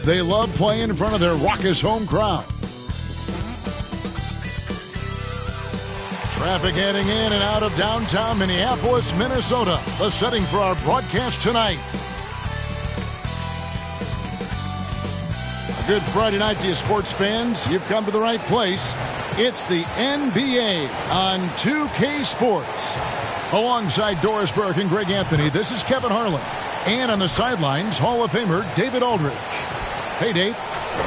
They love playing in front of their raucous home crowd. Traffic heading in and out of downtown Minneapolis, Minnesota. The setting for our broadcast tonight. A good Friday night to you sports fans. You've come to the right place. It's the NBA on 2K Sports. Alongside Doris Burke and Greg Anthony, this is Kevin Harlan. And on the sidelines, Hall of Famer David Aldridge. Hey, Dave.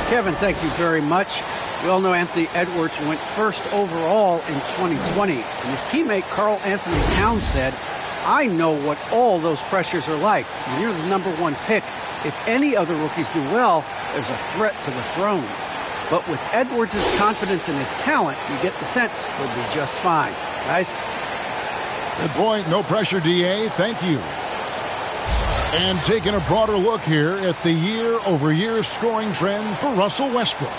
Kevin, thank you very much. We all know Anthony Edwards went first overall in 2020. And his teammate Karl Anthony Towns said, I know what all those pressures are like. When you're the number one pick, if any other rookies do well, there's a threat to the throne. But with Edwards' confidence in his talent, you get the sense he'll be just fine. Guys? Good point. No pressure, DA. Thank you. And taking a broader look here at the year-over-year scoring trend for Russell Westbrook.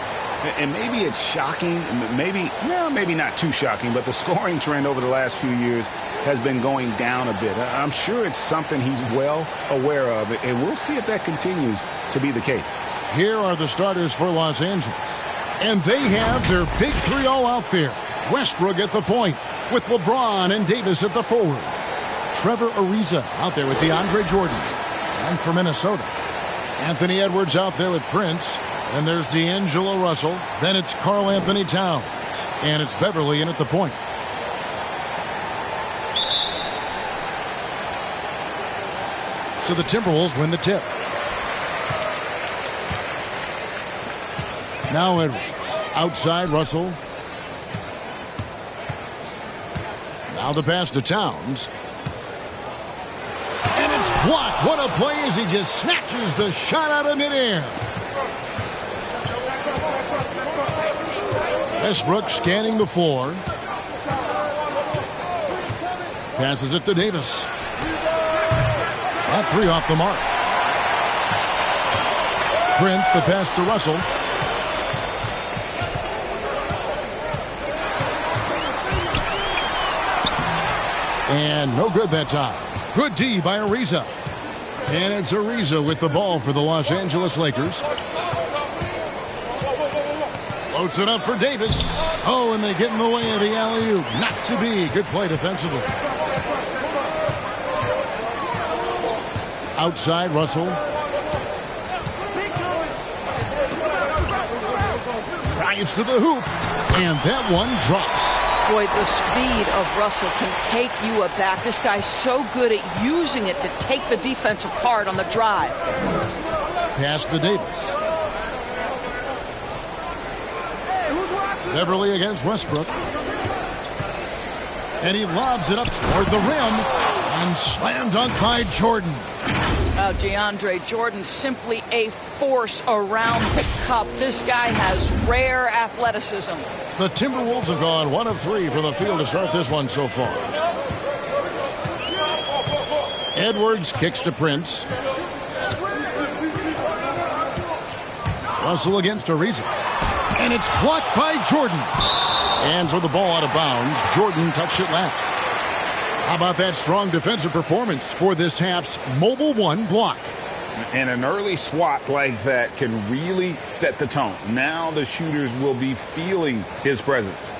And maybe it's shocking, maybe not too shocking, but the scoring trend over the last few years has been going down a bit. I'm sure it's something he's well aware of, and we'll see if that continues to be the case. Here are the starters for Los Angeles. And they have their big three all out there. Westbrook at the point, with LeBron and Davis at the forward. Trevor Ariza out there with DeAndre Jordan. And for Minnesota, Anthony Edwards out there with Prince. And there's D'Angelo Russell. Then it's Karl Anthony Towns. And it's Beverly in at the point. So the Timberwolves win the tip. Now Edwards. Outside Russell. Now the pass to Towns. And it's blocked. What a play as he just snatches the shot out of midair. Westbrook scanning the floor. Passes it to Davis. That three off the mark. Prince, the pass to Russell. And no good that time. Good D by Ariza. And it's Ariza with the ball for the Los Angeles Lakers. Floats it up for Davis. Oh, and they get in the way of the alley-oop. Not to be. Good play defensively. Outside, Russell. Drives to the hoop. And that one drops. Boy, the speed of Russell can take you aback. This guy's so good at using it to take the defense apart on the drive. Pass to Davis. Beverly against Westbrook. And he lobs it up toward the rim. And slam dunk by Jordan. DeAndre Jordan, simply a force around the cup. This guy has rare athleticism. The Timberwolves have gone 1 of 3 from the field to start this one so far. Edwards kicks to Prince. Russell against Ariza. And it's blocked by Jordan. And so the ball out of bounds. Jordan touched it last. How about that strong defensive performance for this half's Mobile One block? And an early swat like that can really set the tone. Now the shooters will be feeling his presence.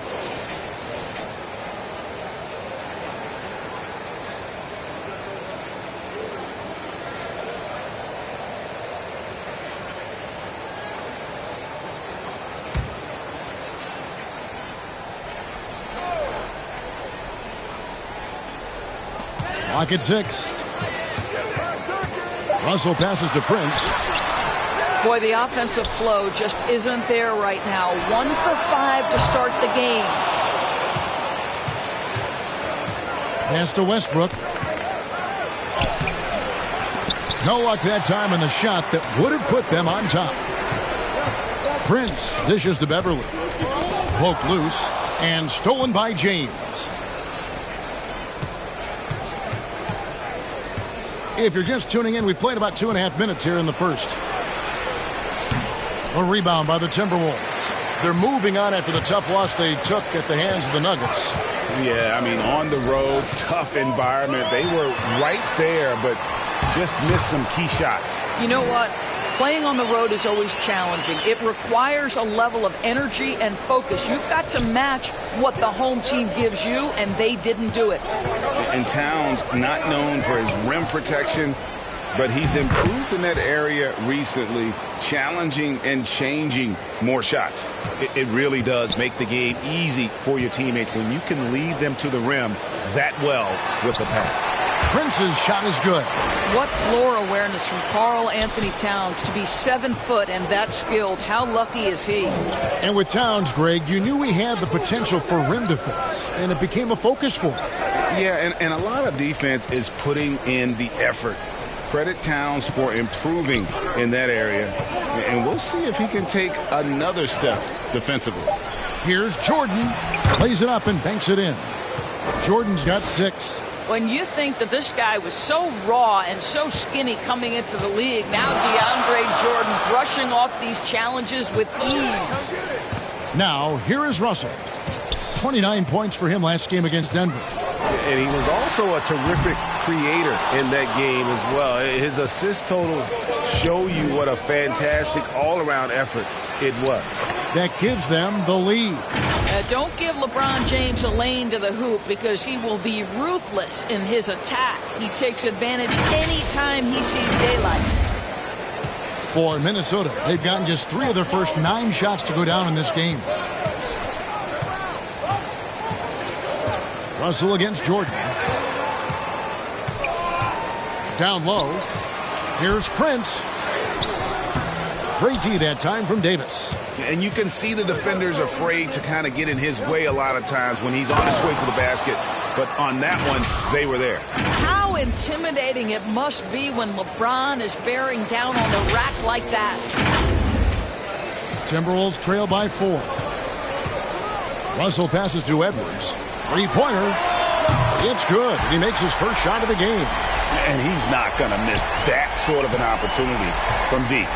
Clock at 6. Russell passes to Prince. Boy, the offensive flow just isn't there right now. 1 for 5 to start the game. Pass to Westbrook. No luck that time in the shot that would have put them on top. Prince dishes to Beverly. Poked loose and stolen by James. If you're just tuning in, we've played about 2.5 minutes here in the first. A rebound by the Timberwolves. They're moving on after the tough loss they took at the hands of the Nuggets. Yeah, I mean, on the road, tough environment. They were right there, but just missed some key shots. You know what? Playing on the road is always challenging. It requires a level of energy and focus. You've got to match what the home team gives you, and they didn't do it. And Towns, not known for his rim protection, but he's improved in that area recently, challenging and changing more shots. It really does make the game easy for your teammates when you can lead them to the rim that well with the pass. Prince's shot is good. What floor awareness from Karl Anthony Towns to be 7 foot and that skilled. How lucky is he? And with Towns, Greg, you knew he had the potential for rim defense, and it became a focus for him. Yeah, and a lot of defense is putting in the effort. Credit Towns for improving in that area, and we'll see if he can take another step defensively. Here's Jordan. Plays it up and banks it in. Jordan's got 6. When you think that this guy was so raw and so skinny coming into the league, now DeAndre Jordan brushing off these challenges with ease. Now, here is Russell. 29 points for him last game against Denver. And he was also a terrific creator in that game as well. His assist totals show you what a fantastic all-around effort it was. That gives them the lead. Don't give LeBron James a lane to the hoop because he will be ruthless in his attack. He takes advantage anytime he sees daylight. For Minnesota, they've gotten just 3 of their first 9 shots to go down in this game. Russell against Jordan. Down low. Here's Prince. Great D that time from Davis. And you can see the defenders afraid to kind of get in his way a lot of times when he's on his way to the basket. But on that one, they were there. How intimidating it must be when LeBron is bearing down on the rack like that. Timberwolves trail by 4. Russell passes to Edwards. 3-pointer. It's good. He makes his first shot of the game. And he's not going to miss that sort of an opportunity from deep.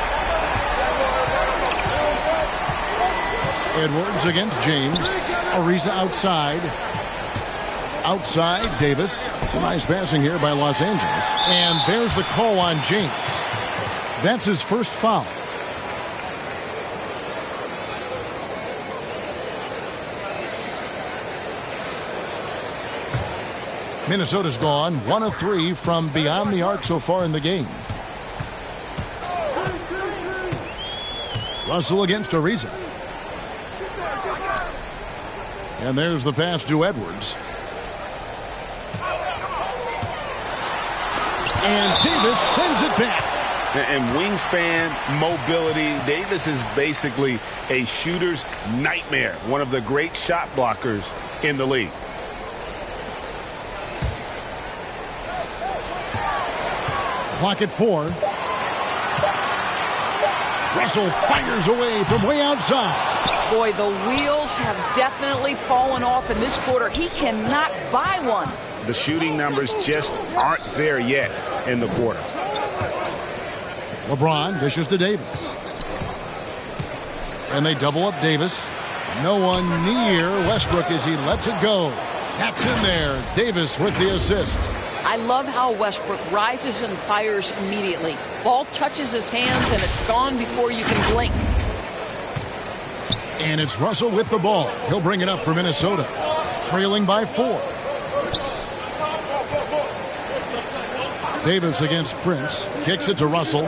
Edwards against James. Ariza outside. Outside, Davis. Some nice passing here by Los Angeles. And there's the call on James. That's his first foul. Minnesota's gone 1 of 3 from beyond the arc so far in the game. Russell against Ariza. And there's the pass to Edwards. And Davis sends it back. And wingspan, mobility, Davis is basically a shooter's nightmare. One of the great shot blockers in the league. Clock at 4. Russell fires away from way outside. Boy, the wheels have definitely fallen off in this quarter. He cannot buy one. The shooting numbers just aren't there yet in the quarter. LeBron dishes to Davis. And they double up Davis. No one near Westbrook as he lets it go. That's in there. Davis with the assist. I love how Westbrook rises and fires immediately. Ball touches his hands and it's gone before you can blink. And it's Russell with the ball. He'll bring it up for Minnesota. Trailing by 4. Davis against Prince. Kicks it to Russell.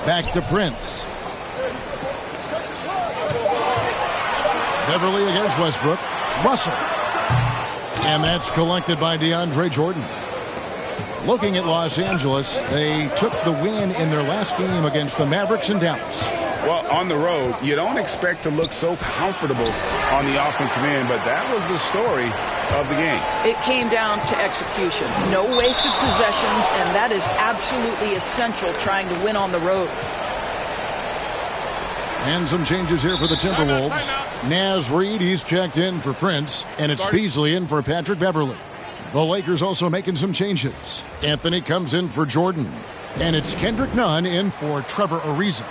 Back to Prince. Beverly against Westbrook. Russell. And that's collected by DeAndre Jordan. Looking at Los Angeles, they took the win in their last game against the Mavericks in Dallas. Well, on the road, you don't expect to look so comfortable on the offensive end, but that was the story of the game. It came down to execution. No wasted possessions, and that is absolutely essential trying to win on the road. And some changes here for the Timberwolves. Naz Reid, he's checked in for Prince, and it's Beasley in for Patrick Beverly. The Lakers also making some changes. Anthony comes in for Jordan, and it's Kendrick Nunn in for Trevor Ariza.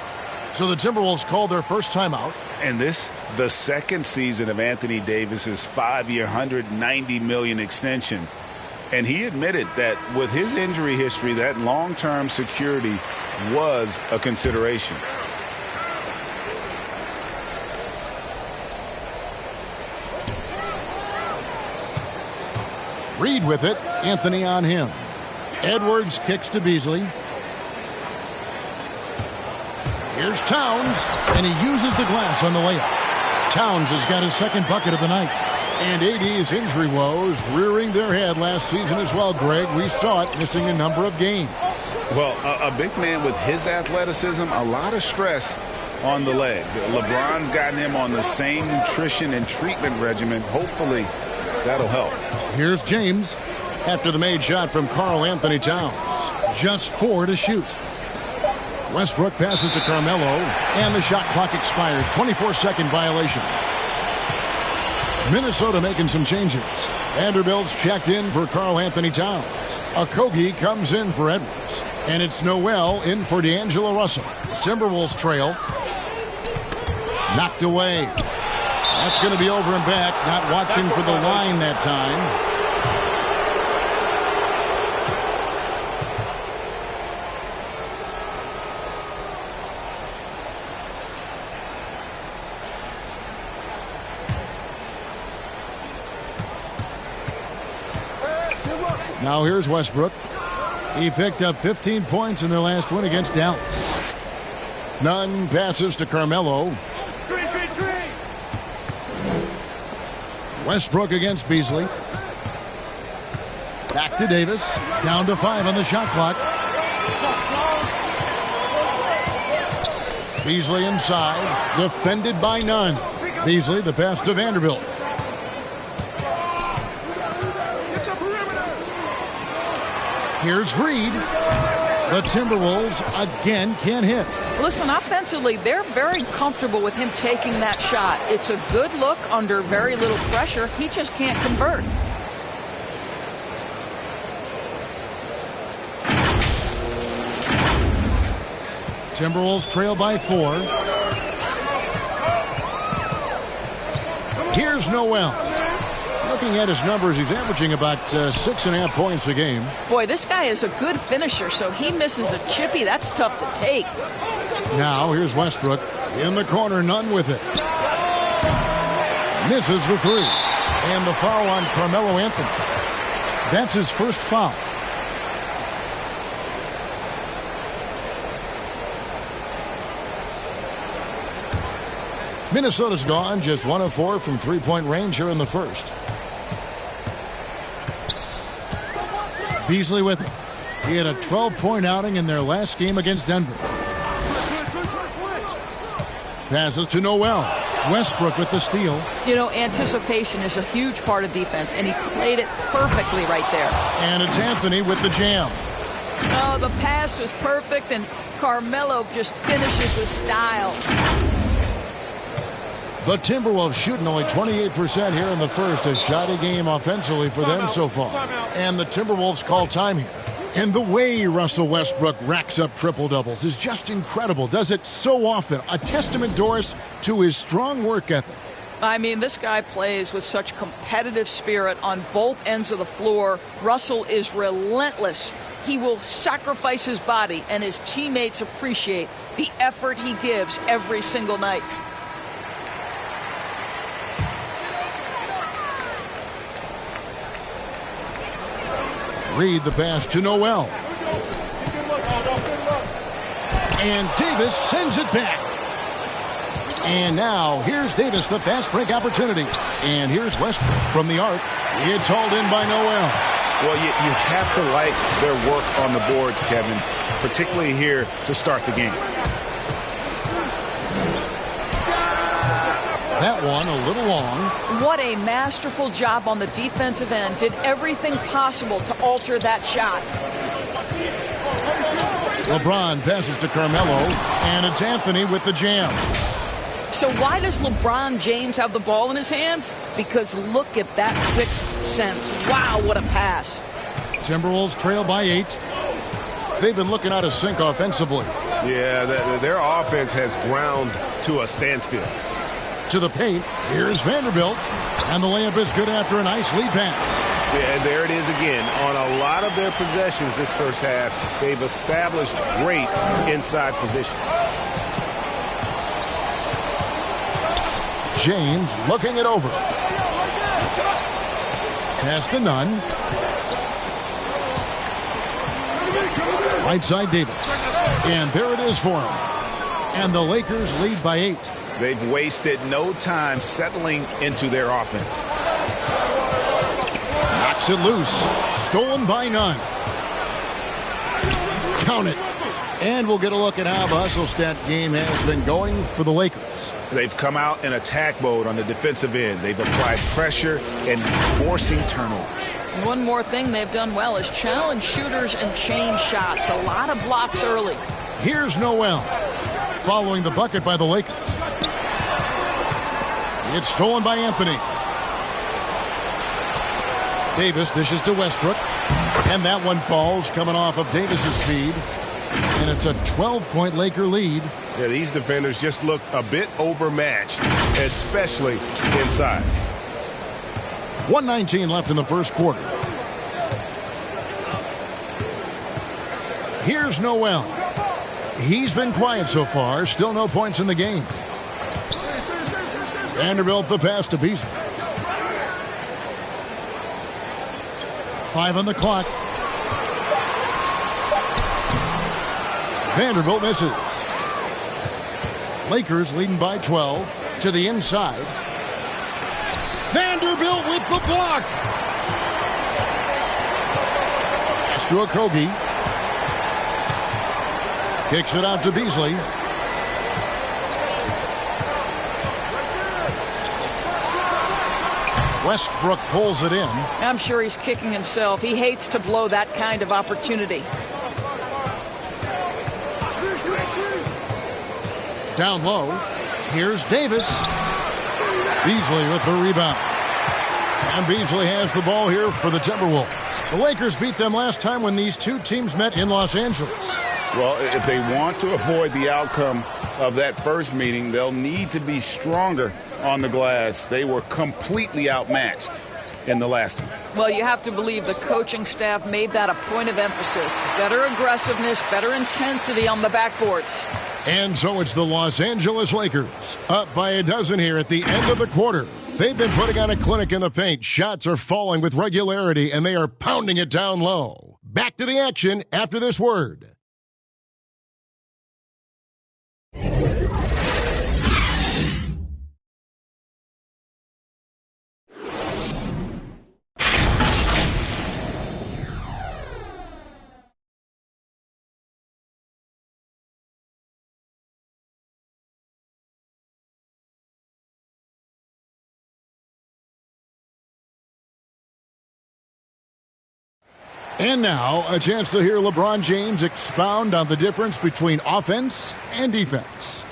So the Timberwolves called their first timeout. And this, the second season of Anthony Davis's 5-year, $190 million extension. And he admitted that with his injury history, that long-term security was a consideration. Reed with it. Anthony on him. Edwards kicks to Beasley. Here's Towns, and he uses the glass on the layup. Towns has got his second bucket of the night. And AD's injury woes rearing their head last season as well, Greg. We saw it, missing a number of games. Well, a big man with his athleticism, a lot of stress on the legs. LeBron's gotten him on the same nutrition and treatment regimen. Hopefully, that'll help. Here's James after the made shot from Karl Anthony Towns. Just 4 to shoot. Westbrook passes to Carmelo, and the shot clock expires. 24-second violation. Minnesota making some changes. Vanderbilt's checked in for Karl Anthony Towns. Okogie comes in for Edwards. And it's Noel in for D'Angelo Russell. Timberwolves trail. Knocked away. That's going to be over and back. Not watching for the line that time. Now here's Westbrook. He picked up 15 points in their last win against Dallas. Nunn passes to Carmelo. Westbrook against Beasley. Back to Davis. Down to 5 on the shot clock. Beasley inside. Defended by Nunn. Beasley the pass to Vanderbilt. Here's Reed. The Timberwolves again can't hit. Listen, offensively, they're very comfortable with him taking that shot. It's a good look under very little pressure. He just can't convert. Timberwolves trail by 4. Here's Noel. Looking at his numbers, he's averaging about 6.5 points a game. Boy, this guy is a good finisher, so he misses a chippy. That's tough to take. Now here's Westbrook in the corner, Nunn with it. Misses the 3. And the foul on Carmelo Anthony. That's his first foul. Minnesota's gone just 1 of 4 from three-point range here in the first. Beasley with it. He had a 12-point outing in their last game against Denver. Passes to Noel. Westbrook with the steal. You know, anticipation is a huge part of defense, and he played it perfectly right there. And it's Anthony with the jam. Oh, the pass was perfect, and Carmelo just finishes with style. The Timberwolves shooting only 28% here in the first. A shoddy game offensively for them so far. And the Timberwolves call time here. And the way Russell Westbrook racks up triple-doubles is just incredible. Does it so often. A testament, Doris, to his strong work ethic. I mean, this guy plays with such competitive spirit on both ends of the floor. Russell is relentless. He will sacrifice his body, and his teammates appreciate the effort he gives every single night. Reed the pass to Noel. And Davis sends it back. And now here's Davis, the fast break opportunity. And here's Westbrook from the arc. It's hauled in by Noel. Well, you have to like their work on the boards, Kevin, particularly here to start the game. That one a little long. What a masterful job on the defensive end. Did everything possible to alter that shot. LeBron passes to Carmelo, and it's Anthony with the jam. So why does LeBron James have the ball in his hands? Because look at that sixth sense. Wow, what a pass. Timberwolves trail by 8. They've been looking out of sync offensively. Yeah, their offense has ground to a standstill. To the paint, here's Vanderbilt. And the layup is good after a nice lead pass. Yeah, and there it is again. On a lot of their possessions this first half, they've established great inside position. James looking it over. Pass to Nunn. Right side Davis. And there it is for him. And the Lakers lead by 8. They've wasted no time settling into their offense. Knocks it loose. Stolen by Nunn. Count it. And we'll get a look at how the hustle stat game has been going for the Lakers. They've come out in attack mode on the defensive end. They've applied pressure and forcing turnovers. One more thing they've done well is challenge shooters and change shots. A lot of blocks early. Here's Noel following the bucket by the Lakers. It's stolen by Anthony. Davis dishes to Westbrook. And that one falls coming off of Davis's speed. And it's a 12-point Laker lead. Yeah, these defenders just look a bit overmatched, especially inside. 1:19 left in the first quarter. Here's Noel. He's been quiet so far. Still no points in the game. Vanderbilt the pass to Beasley. 5 on the clock. Vanderbilt misses. Lakers leading by 12 to the inside. Vanderbilt with the block. Pass to Okogie. Kicks it out to Beasley. Westbrook pulls it in. I'm sure he's kicking himself. He hates to blow that kind of opportunity. Down low. Here's Davis. Beasley with the rebound. And Beasley has the ball here for the Timberwolves. The Lakers beat them last time when these two teams met in Los Angeles. Well, if they want to avoid the outcome of that first meeting, they'll need to be stronger on the glass. They were completely outmatched in the last one. Well, you have to believe the coaching staff made that a point of emphasis. Better aggressiveness, better intensity on the backboards. And so it's the Los Angeles Lakers up by a dozen here at the end of the quarter. They've been putting on a clinic in the paint. Shots are falling with regularity, and they are pounding it down low. Back to the action after this word. And now, a chance to hear LeBron James expound on the difference between offense and defense.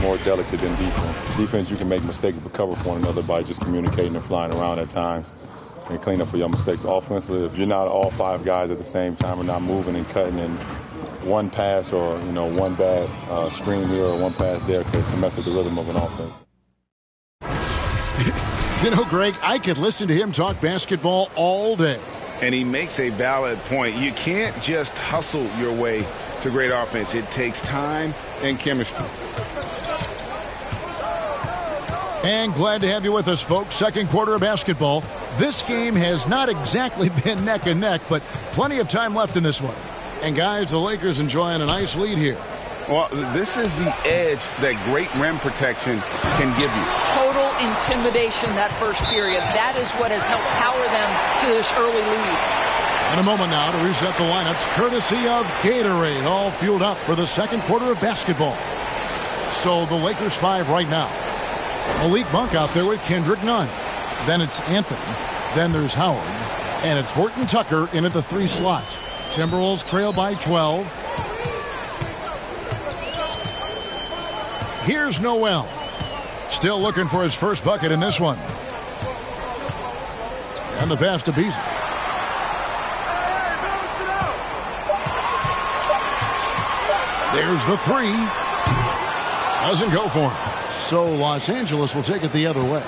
More delicate than defense. Defense, you can make mistakes but cover for one another by just communicating and flying around at times and clean up for your mistakes. Offensively, if you're not all 5 guys at the same time and not moving and cutting, and one pass or one bad screen here or one pass there can mess with the rhythm of an offense. Greg, I could listen to him talk basketball all day. And he makes a valid point. You can't just hustle your way to great offense. It takes time and chemistry. And glad to have you with us, folks. Second quarter of basketball. This game has not exactly been neck and neck, but plenty of time left in this one. And guys, the Lakers enjoying a nice lead here. Well, this is the edge that great rim protection can give you. Total intimidation that first period. That is what has helped power them to this early lead. In a moment now to reset the lineups, courtesy of Gatorade, all fueled up for the second quarter of basketball. So the Lakers 5 right now. Malik Monk out there with Kendrick Nunn. Then it's Anthony. Then there's Howard. And it's Horton Tucker in at the 3 slot. Timberwolves trail by 12. Here's Noel. Still looking for his first bucket in this one. And the pass to Beasley. There's the 3. Doesn't go for him. So Los Angeles will take it the other way.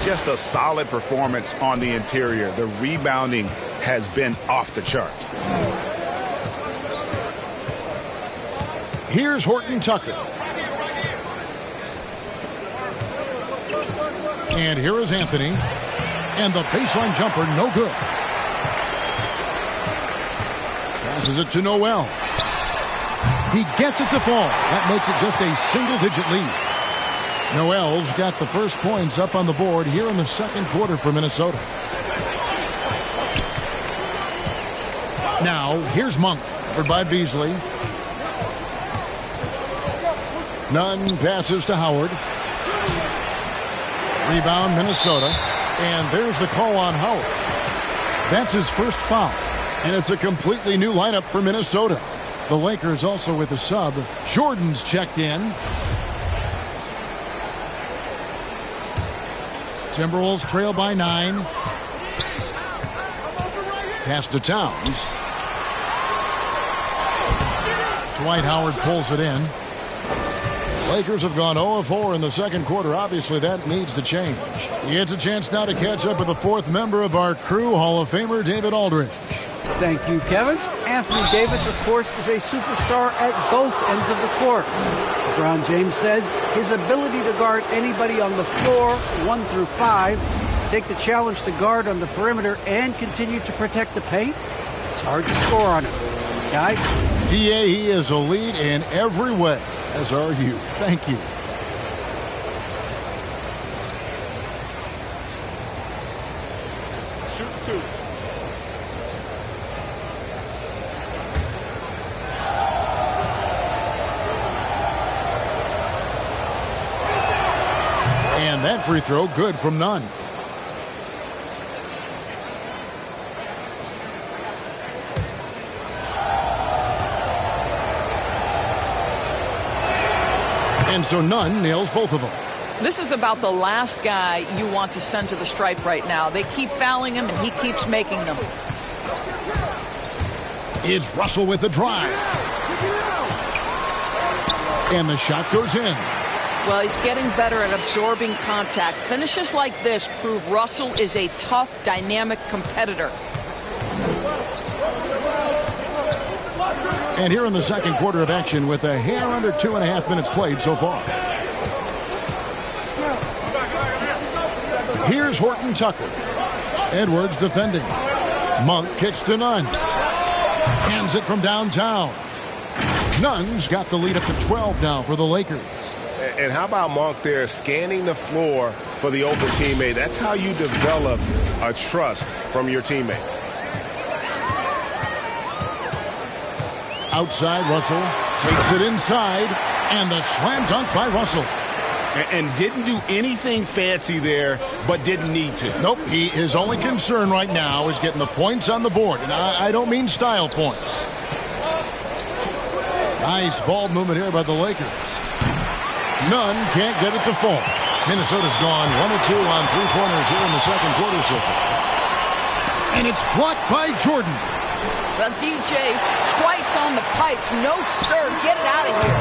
just a solid performance on the interior. The rebounding has been off the charts. Here's Horton Tucker. And here is Anthony. And the baseline jumper, no good. Passes it to Noel. He gets it to fall. That makes it just a single-digit lead. Noel's got the first points up on the board here in the second quarter for Minnesota. Now, here's Monk, covered by Beasley. Nunn passes to Howard. Rebound, Minnesota. And there's the call on Howard. That's his first foul. And it's a completely new lineup for Minnesota. The Lakers also with a sub. Jordan's checked in. Timberwolves trail by 9. Pass to Towns. Dwight Howard pulls it in. Lakers have gone 0-4 in the second quarter. Obviously, that needs to change. He gets a chance now to catch up with the fourth member of our crew, Hall of Famer David Aldridge. Thank you, Kevin. Anthony Davis, of course, is a superstar at both ends of the court. LeBron James says his ability to guard anybody on the floor, 1 through 5, take the challenge to guard on the perimeter and continue to protect the paint, it's hard to score on him. Guys? DA, he is a lead in every way, as are you. Thank you. Shoot 2. And that free throw good from Nunn. And so Nunn nails both of them. This is about the last guy you want to send to the stripe right now. They keep fouling him, and he keeps making them. It's Russell with the drive. And the shot goes in. Well, he's getting better at absorbing contact. Finishes like this prove Russell is a tough, dynamic competitor. And here in the second quarter of action with a hair under 2.5 minutes played so far. Here's Horton Tucker. Edwards defending. Monk kicks to Nunn. Hands it from downtown. Nunn's got the lead up to 12 now for the Lakers. And how about Monk there scanning the floor for the open teammate? That's how you develop a trust from your teammates. Outside, Russell takes it inside, and the slam dunk by Russell. And didn't do anything fancy there, but didn't need to. Nope, his only concern right now is getting the points on the board, and I don't mean style points. Nice ball movement here by the Lakers. Nunn can't get it to fall. Minnesota's gone 1 of 2 on three-pointers here in the second quarter so far. And it's blocked by Jordan. Well, DJ, twice on the pipes. No, sir. Get it out of here.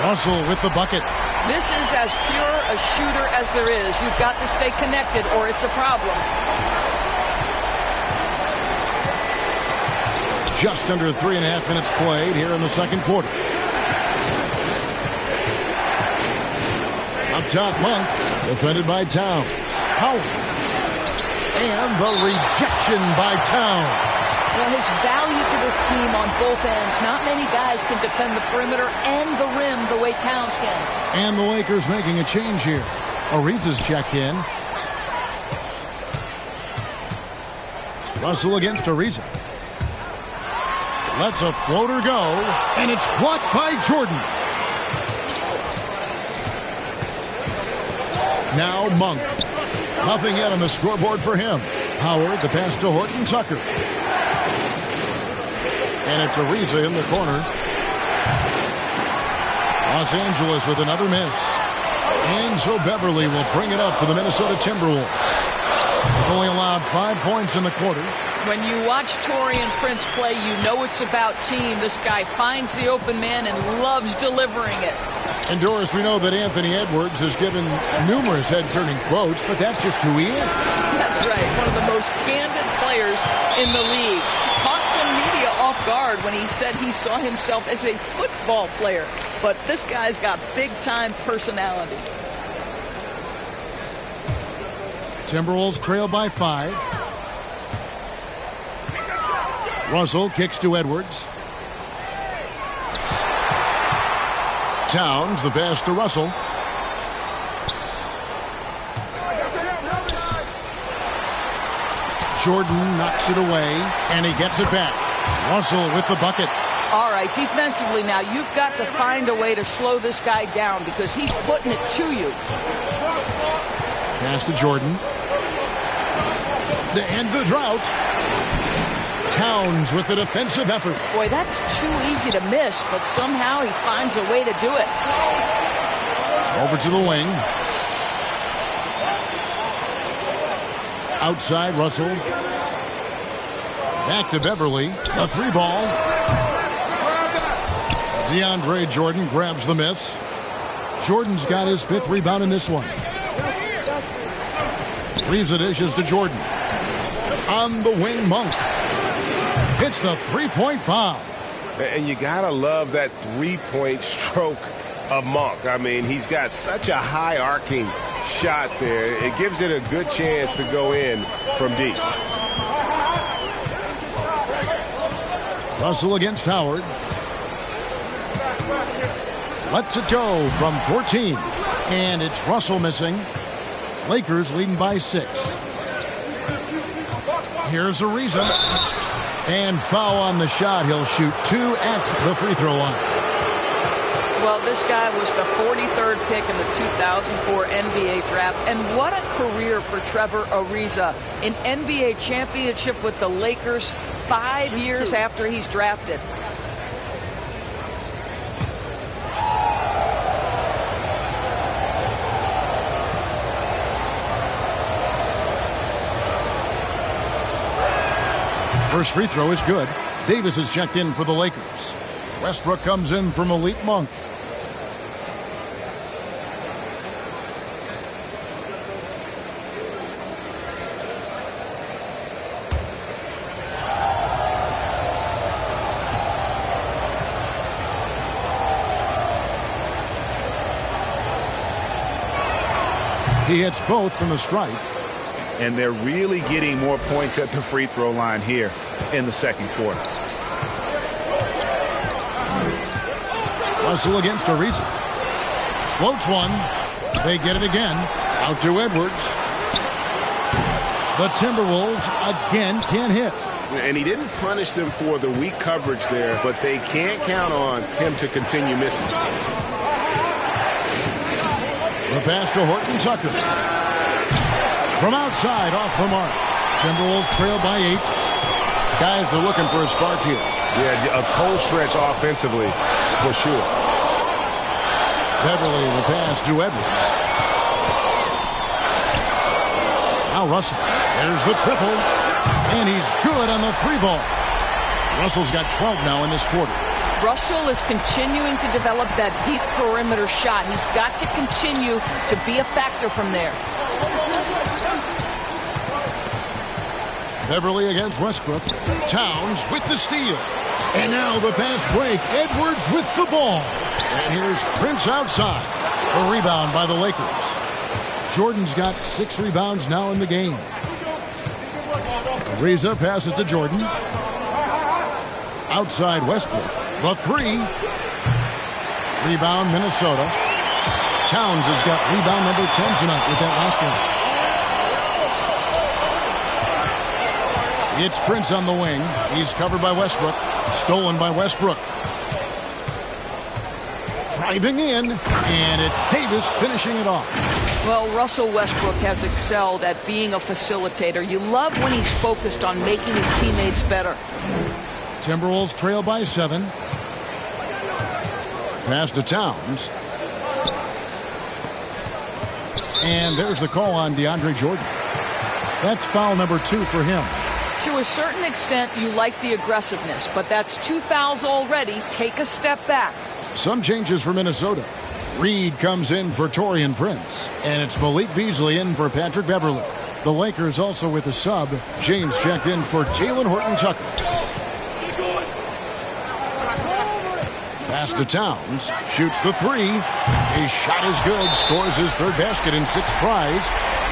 Russell with the bucket. This is as pure a shooter as there is. You've got to stay connected or it's a problem. Just under 3.5 minutes played here in the second quarter. Up top, Monk, defended by Towns. Howard. And the rejection by Towns. Well, his value to this team on both ends. Not many guys can defend the perimeter and the rim the way Towns can. And the Lakers making a change here. Ariza's checked in. Russell against Ariza. Lets a floater go, and it's blocked by Jordan. Now Monk. Nothing yet on the scoreboard for him. Howard, the pass to Horton Tucker. And it's Ariza in the corner. Los Angeles with another miss. And so Beverly will bring it up for the Minnesota Timberwolves. Only allowed 5 points in the quarter. When you watch Taurean Prince play, you know it's about team. This guy finds the open man and loves delivering it. And Doris, we know that Anthony Edwards has given numerous head-turning quotes, but that's just who he is. That's right. One of the most candid players in the league. Caught some media off guard when he said he saw himself as a football player. But this guy's got big-time personality. Timberwolves trail by 5. Russell kicks to Edwards. Towns, the pass to Russell. Jordan knocks it away, and he gets it back. Russell with the bucket. All right, defensively now, you've got to find a way to slow this guy down because he's putting it to you. Pass to Jordan. To end the drought. Towns with the defensive effort. Boy, that's too easy to miss, but somehow he finds a way to do it. Over to the wing. Outside, Russell. Back to Beverly. A 3-ball. DeAndre Jordan grabs the miss. Jordan's got his 5th rebound in this one. Riza dishes to Jordan. On the wing, Monk. Hits the 3-point bomb. And you gotta love that 3-point stroke of Monk. I mean, he's got such a high arcing shot there. It gives it a good chance to go in from deep. Russell against Howard. Lets it go from 14. And it's Russell missing. Lakers leading by 6. Here's Ariza. And foul on the shot. He'll shoot 2 at the free throw line. Well, this guy was the 43rd pick in the 2004 NBA draft. And what a career for Trevor Ariza. An NBA championship with the Lakers 5 years after he's drafted. First free throw is good. Davis is checked in for the Lakers. Westbrook comes in for Malik Monk. He hits both from the stripe. And they're really getting more points at the free throw line here in the second quarter. Russell against Ariza. Floats one. They get it again. Out to Edwards. The Timberwolves again can't hit. And he didn't punish them for the weak coverage there, but they can't count on him to continue missing. The pass to Horton Tucker. From outside, off the mark. Timberwolves trail by 8. Guys are looking for a spark here. Yeah, a cold stretch offensively, for sure. Beverly the pass to Edwards. Now Russell. There's the triple. And he's good on the 3-ball. Russell's got 12 now in this quarter. Russell is continuing to develop that deep perimeter shot. He's got to continue to be a factor from there. Beverly against Westbrook. Towns with the steal. And now the fast break. Edwards with the ball. And here's Prince outside. A rebound by the Lakers. Jordan's got 6 rebounds now in the game. Ariza passes to Jordan. Outside Westbrook. The 3. Rebound Minnesota. Towns has got rebound number 10 tonight with that last one. It's Prince on the wing. He's covered by Westbrook. Stolen by Westbrook. Driving in, and it's Davis finishing it off. Well, Russell Westbrook has excelled at being a facilitator. You love when he's focused on making his teammates better. Timberwolves trail by 7. Pass to Towns. And there's the call on DeAndre Jordan. That's foul number 2 for him. To a certain extent, you like the aggressiveness, but that's 2 fouls already. Take a step back. Some changes for Minnesota. Reed comes in for Taurean Prince. And it's Malik Beasley in for Patrick Beverley. The Lakers also with a sub. James checked in for Talen Horton-Tucker. Pass to Towns. Shoots the three. His shot is good. Scores his third basket in 6 tries.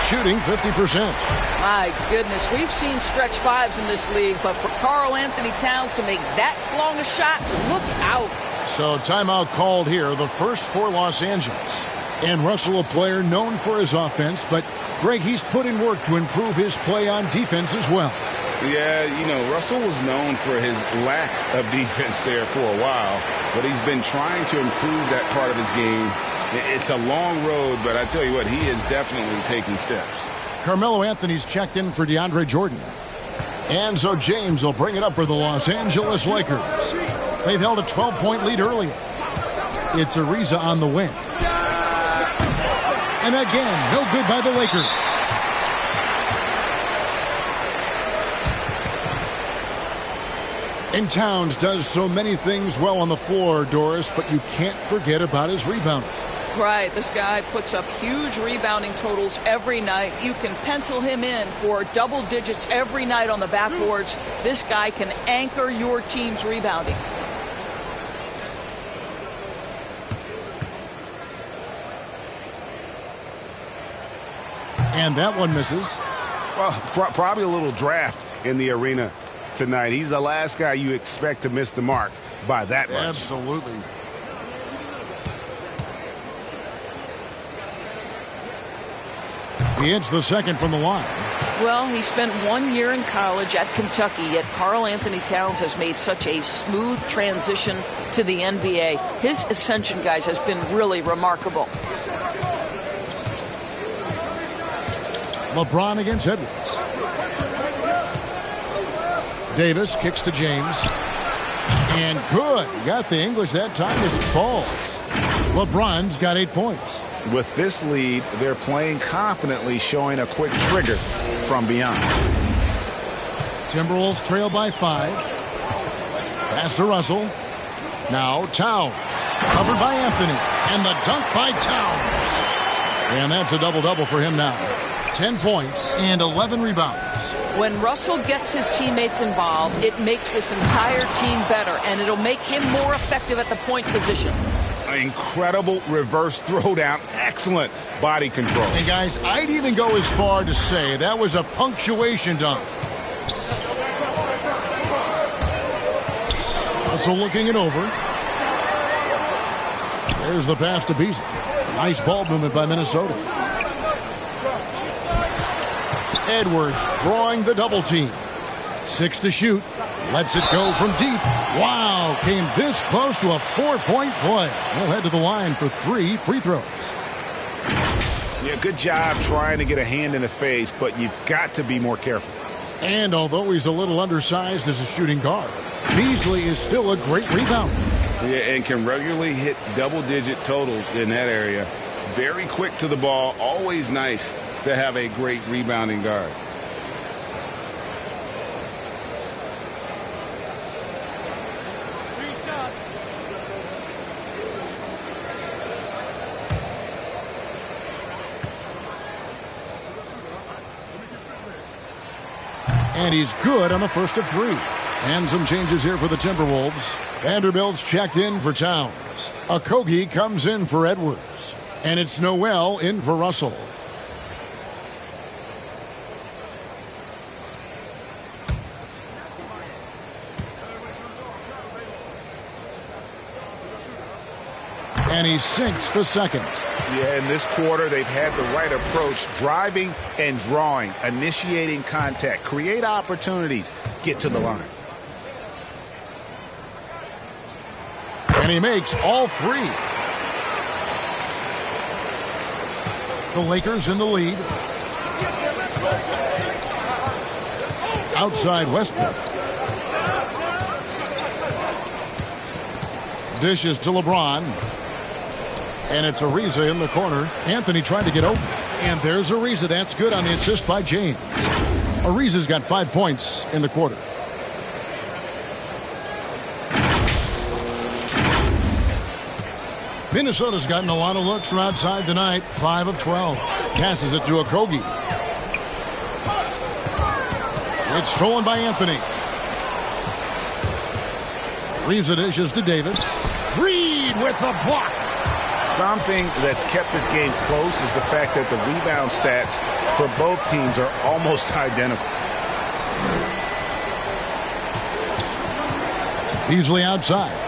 Shooting 50%. My goodness, we've seen stretch fives in this league, but for Karl Anthony Towns to make that long a shot, look out. So timeout called here, the first for Los Angeles. And Russell, a player known for his offense, but Greg, he's put in work to improve his play on defense as well. Yeah, you know, Russell was known for his lack of defense there for a while, but he's been trying to improve that part of his game. It's a long road, but I tell you what, he is definitely taking steps. Carmelo Anthony's checked in for DeAndre Jordan. And so James will bring it up for the Los Angeles Lakers. They've held a 12-point lead earlier. It's Ariza on the wing. And again, no good by the Lakers. And Towns does so many things well on the floor, Doris, but you can't forget about his rebounding. Right, this guy puts up huge rebounding totals every night. You can pencil him in for double digits every night on the backboards. This guy can anchor your team's rebounding. And that one misses. Well, probably a little draft in the arena tonight. He's the last guy you expect to miss the mark by that much. Absolutely. He hits the second from the line. Well, he spent 1 year in college at Kentucky, yet Karl Anthony Towns has made such a smooth transition to the NBA. His ascension, guys, has been really remarkable. LeBron against Edwards. Davis kicks to James. And good. Got the English that time as it falls. LeBron's got 8 points. With this lead, they're playing confidently, showing a quick trigger from beyond. Timberwolves trail by 5. Pass to Russell. Now Towns. Covered by Anthony. And the dunk by Towns. And that's a double-double for him now. 10 points and 11 rebounds. When Russell gets his teammates involved, it makes this entire team better, and it'll make him more effective at the point position. Incredible reverse throwdown. Excellent body control. And guys, I'd even go as far to say that was a punctuation dunk. Russell looking it over. There's the pass to Beasley. Nice ball movement by Minnesota. Edwards drawing the double team. 6 to shoot. Lets it go from deep. Wow, came this close to a 4-point play. He'll head to the line for 3 free throws. Yeah, good job trying to get a hand in the face, but you've got to be more careful. And although he's a little undersized as a shooting guard, Beasley is still a great rebounder. Yeah, and can regularly hit double-digit totals in that area. Very quick to the ball. Always nice to have a great rebounding guard. And he's good on the first of 3. And some changes here for the Timberwolves. Vanderbilt's checked in for Towns. Okogie comes in for Edwards. And it's Noel in for Russell. And he sinks the second. Yeah, in this quarter, they've had the right approach, driving and drawing, initiating contact, create opportunities, get to the line. And he makes all 3. The Lakers in the lead. Outside Westbrook. Dishes to LeBron. And it's Ariza in the corner. Anthony trying to get open. And there's Ariza. That's good on the assist by James. Ariza's got 5 points in the quarter. Minnesota's gotten a lot of looks from outside tonight, 5 of 12. Passes it to Okogie. It's stolen by Anthony. Reeves dishes to Davis. Reed with the block. Something that's kept this game close is the fact that the rebound stats for both teams are almost identical. Beasley outside.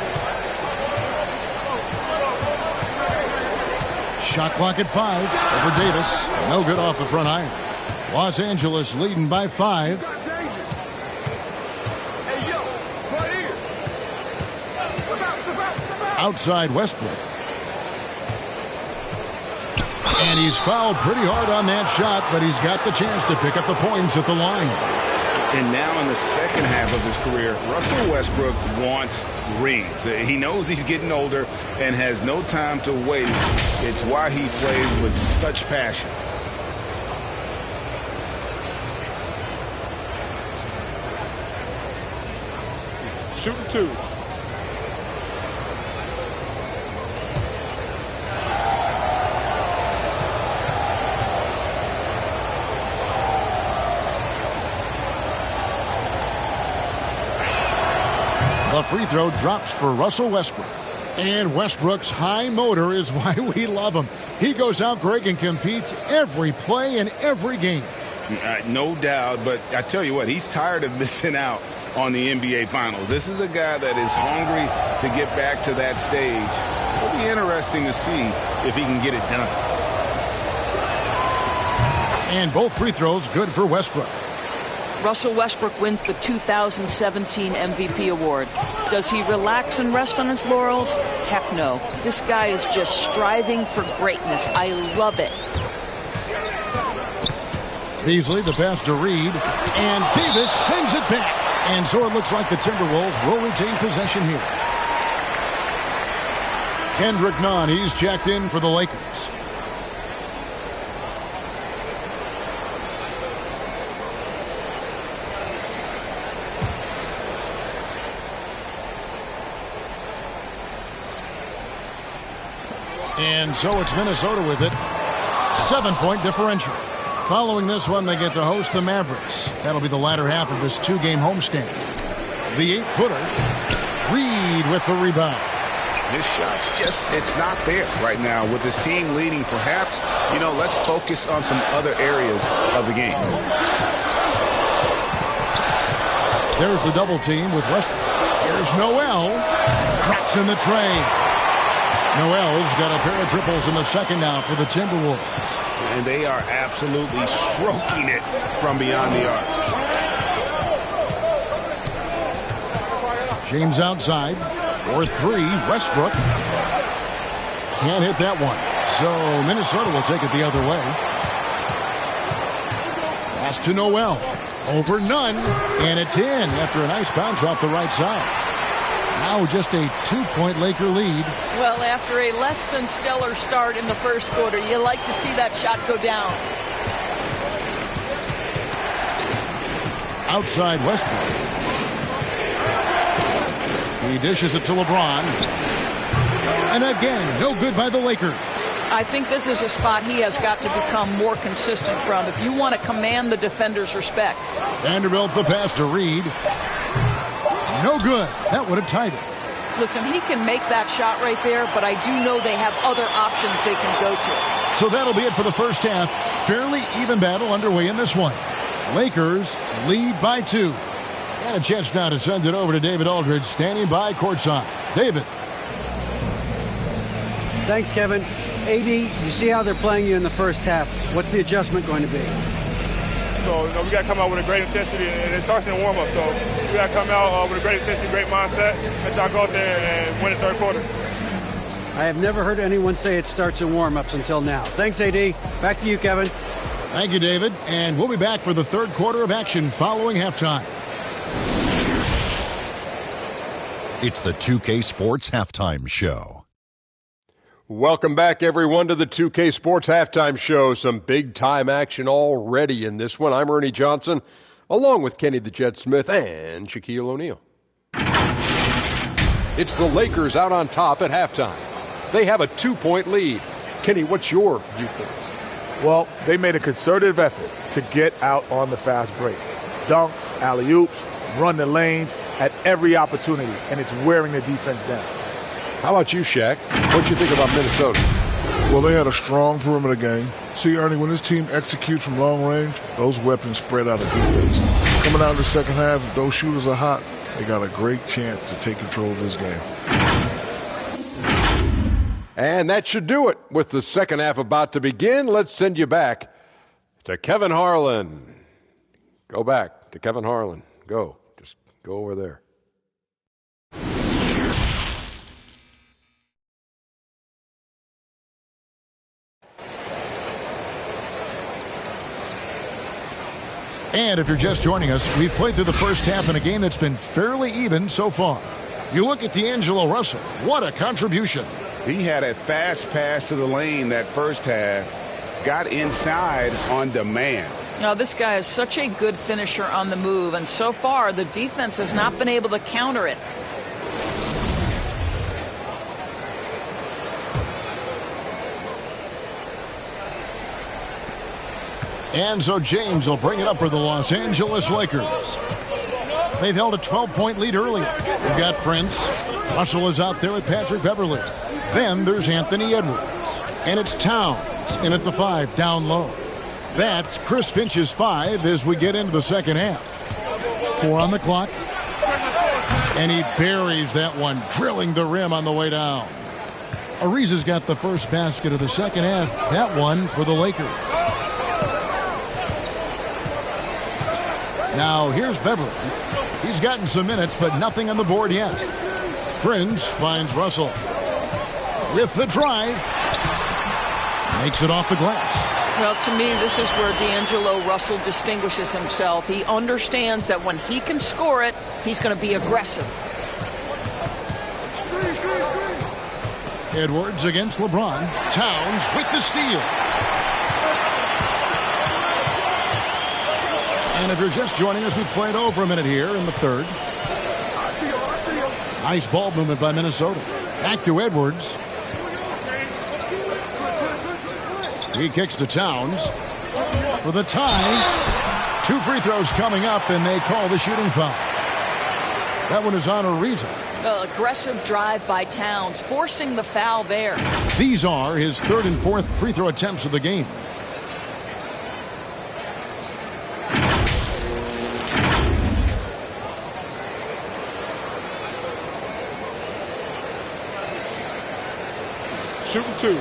Shot clock at 5 over Davis. No good off the front iron. Los Angeles leading by 5. Outside Westbrook. And he's fouled pretty hard on that shot, but he's got the chance to pick up the points at the line. And now in the second half of his career, Russell Westbrook wants rings. He knows he's getting older and has no time to waste. It's why he plays with such passion. Shooting 2. The free throw drops for Russell Westbrook. And Westbrook's high motor is why we love him. He goes out, Greg, and competes every play in every game. No doubt, but I tell you what, he's tired of missing out on the NBA Finals. This is a guy that is hungry to get back to that stage. It'll be interesting to see if he can get it done. And both free throws good for Westbrook. Russell Westbrook wins the 2017 MVP award. Does he relax and rest on his laurels? Heck no. This guy is just striving for greatness. I love it. Beasley, the pass to Reed, and Davis sends it back. And so it looks like the Timberwolves will retain possession here. Kendrick Nunn, he's checked in for the Lakers. And so it's Minnesota with it. 7-point differential. Following this one, they get to host the Mavericks. That'll be the latter half of this 2-game homestand. The 8-footer. Reed with the rebound. His shot's just, it's not there right now. With his team leading, perhaps, let's focus on some other areas of the game. There's the double team with Westbrook. Here's Noel. Drops in the tray. Noel's got a pair of triples in the second now for the Timberwolves. And they are absolutely stroking it from beyond the arc. James outside. For 3, Westbrook. Can't hit that one. So Minnesota will take it the other way. Pass to Noel. Over Nunn. And it's in after a nice bounce off the right side. Now just a 2-point Laker lead. Well, after a less than stellar start in the first quarter, you like to see that shot go down. Outside Westbrook. He dishes it to LeBron. And again, no good by the Lakers. I think this is a spot he has got to become more consistent from if you want to command the defender's respect. Vanderbilt the pass to Reed. No good. That would have tied it. Listen, he can make that shot right there, but I do know they have other options they can go to. So that'll be it for the first half. Fairly even battle underway in this one. Lakers lead by 2. And a chance now to send it over to David Aldridge, standing by courtside. David. Thanks, Kevin. AD, you see how they're playing you in the first half. What's the adjustment going to be? So we got to come out with a great intensity, and it starts in the warm-up. So we got to come out with a great intensity, great mindset, and try to go out there and win the third quarter. I have never heard anyone say it starts in warm-ups until now. Thanks, AD. Back to you, Kevin. Thank you, David. And we'll be back for the third quarter of action following halftime. It's the 2K Sports Halftime Show. Welcome back, everyone, to the 2K Sports Halftime Show. Some big-time action already in this one. I'm Ernie Johnson, along with Kenny the Jet Smith and Shaquille O'Neal. It's the Lakers out on top at halftime. They have a 2-point lead. Kenny, what's your viewpoint? Well, they made a concerted effort to get out on the fast break. Dunks, alley-oops, run the lanes at every opportunity, and it's wearing the defense down. How about you, Shaq? What you think about Minnesota? Well, they had a strong perimeter game. See, Ernie, when this team executes from long range, those weapons spread out of defense. Coming out in the second half, if those shooters are hot, they got a great chance to take control of this game. And that should do it. With the second half about to begin, let's send you back to Kevin Harlan. Go back to Kevin Harlan. Go. Just go over there. And if you're just joining us, we've played through the first half in a game that's been fairly even so far. You look at D'Angelo Russell. What a contribution. He had a fast pass to the lane that first half, got inside on demand. Now, this guy is such a good finisher on the move, and so far the defense has not been able to counter it. And so James will bring it up for the Los Angeles Lakers. They've held a 12-point lead earlier. We've got Prince. Russell is out there with Patrick Beverley. Then there's Anthony Edwards. And it's Towns in at the 5 down low. That's Chris Finch's 5 as we get into the second half. 4 on the clock. And he buries that one, drilling the rim on the way down. Ariza's got the first basket of the second half. That one for the Lakers. Now here's Beverley. He's gotten some minutes, but nothing on the board yet. Prince finds Russell with the drive. Makes it off the glass. Well, to me, this is where D'Angelo Russell distinguishes himself. He understands that when he can score it, he's going to be aggressive. Edwards against LeBron. Towns with the steal. And if you're just joining us, we played over a minute here in the third. Nice ball movement by Minnesota. Back to Edwards. He kicks to Towns for the tie. 2 free throws coming up, and they call the shooting foul. That one is on Ariza. Aggressive drive by Towns, forcing the foul there. These are his 3rd and 4th free throw attempts of the game. Shooting 2.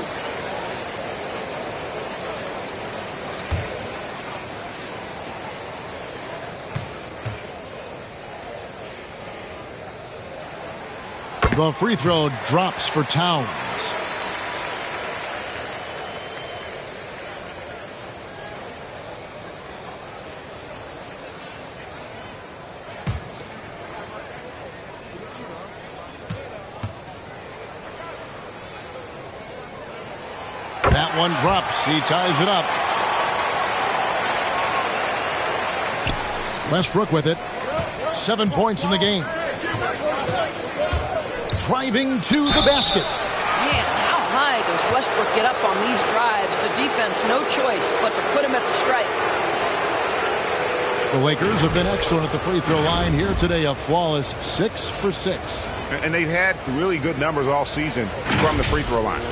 The free throw drops for Towns. That one drops. He ties it up. Westbrook with it. 7 points in the game. Driving to the basket. Man, how high does Westbrook get up on these drives? The defense, no choice but to put him at the stripe. The Lakers have been excellent at the free throw line here today. A flawless 6 for 6. And they've had really good numbers all season from the free throw line.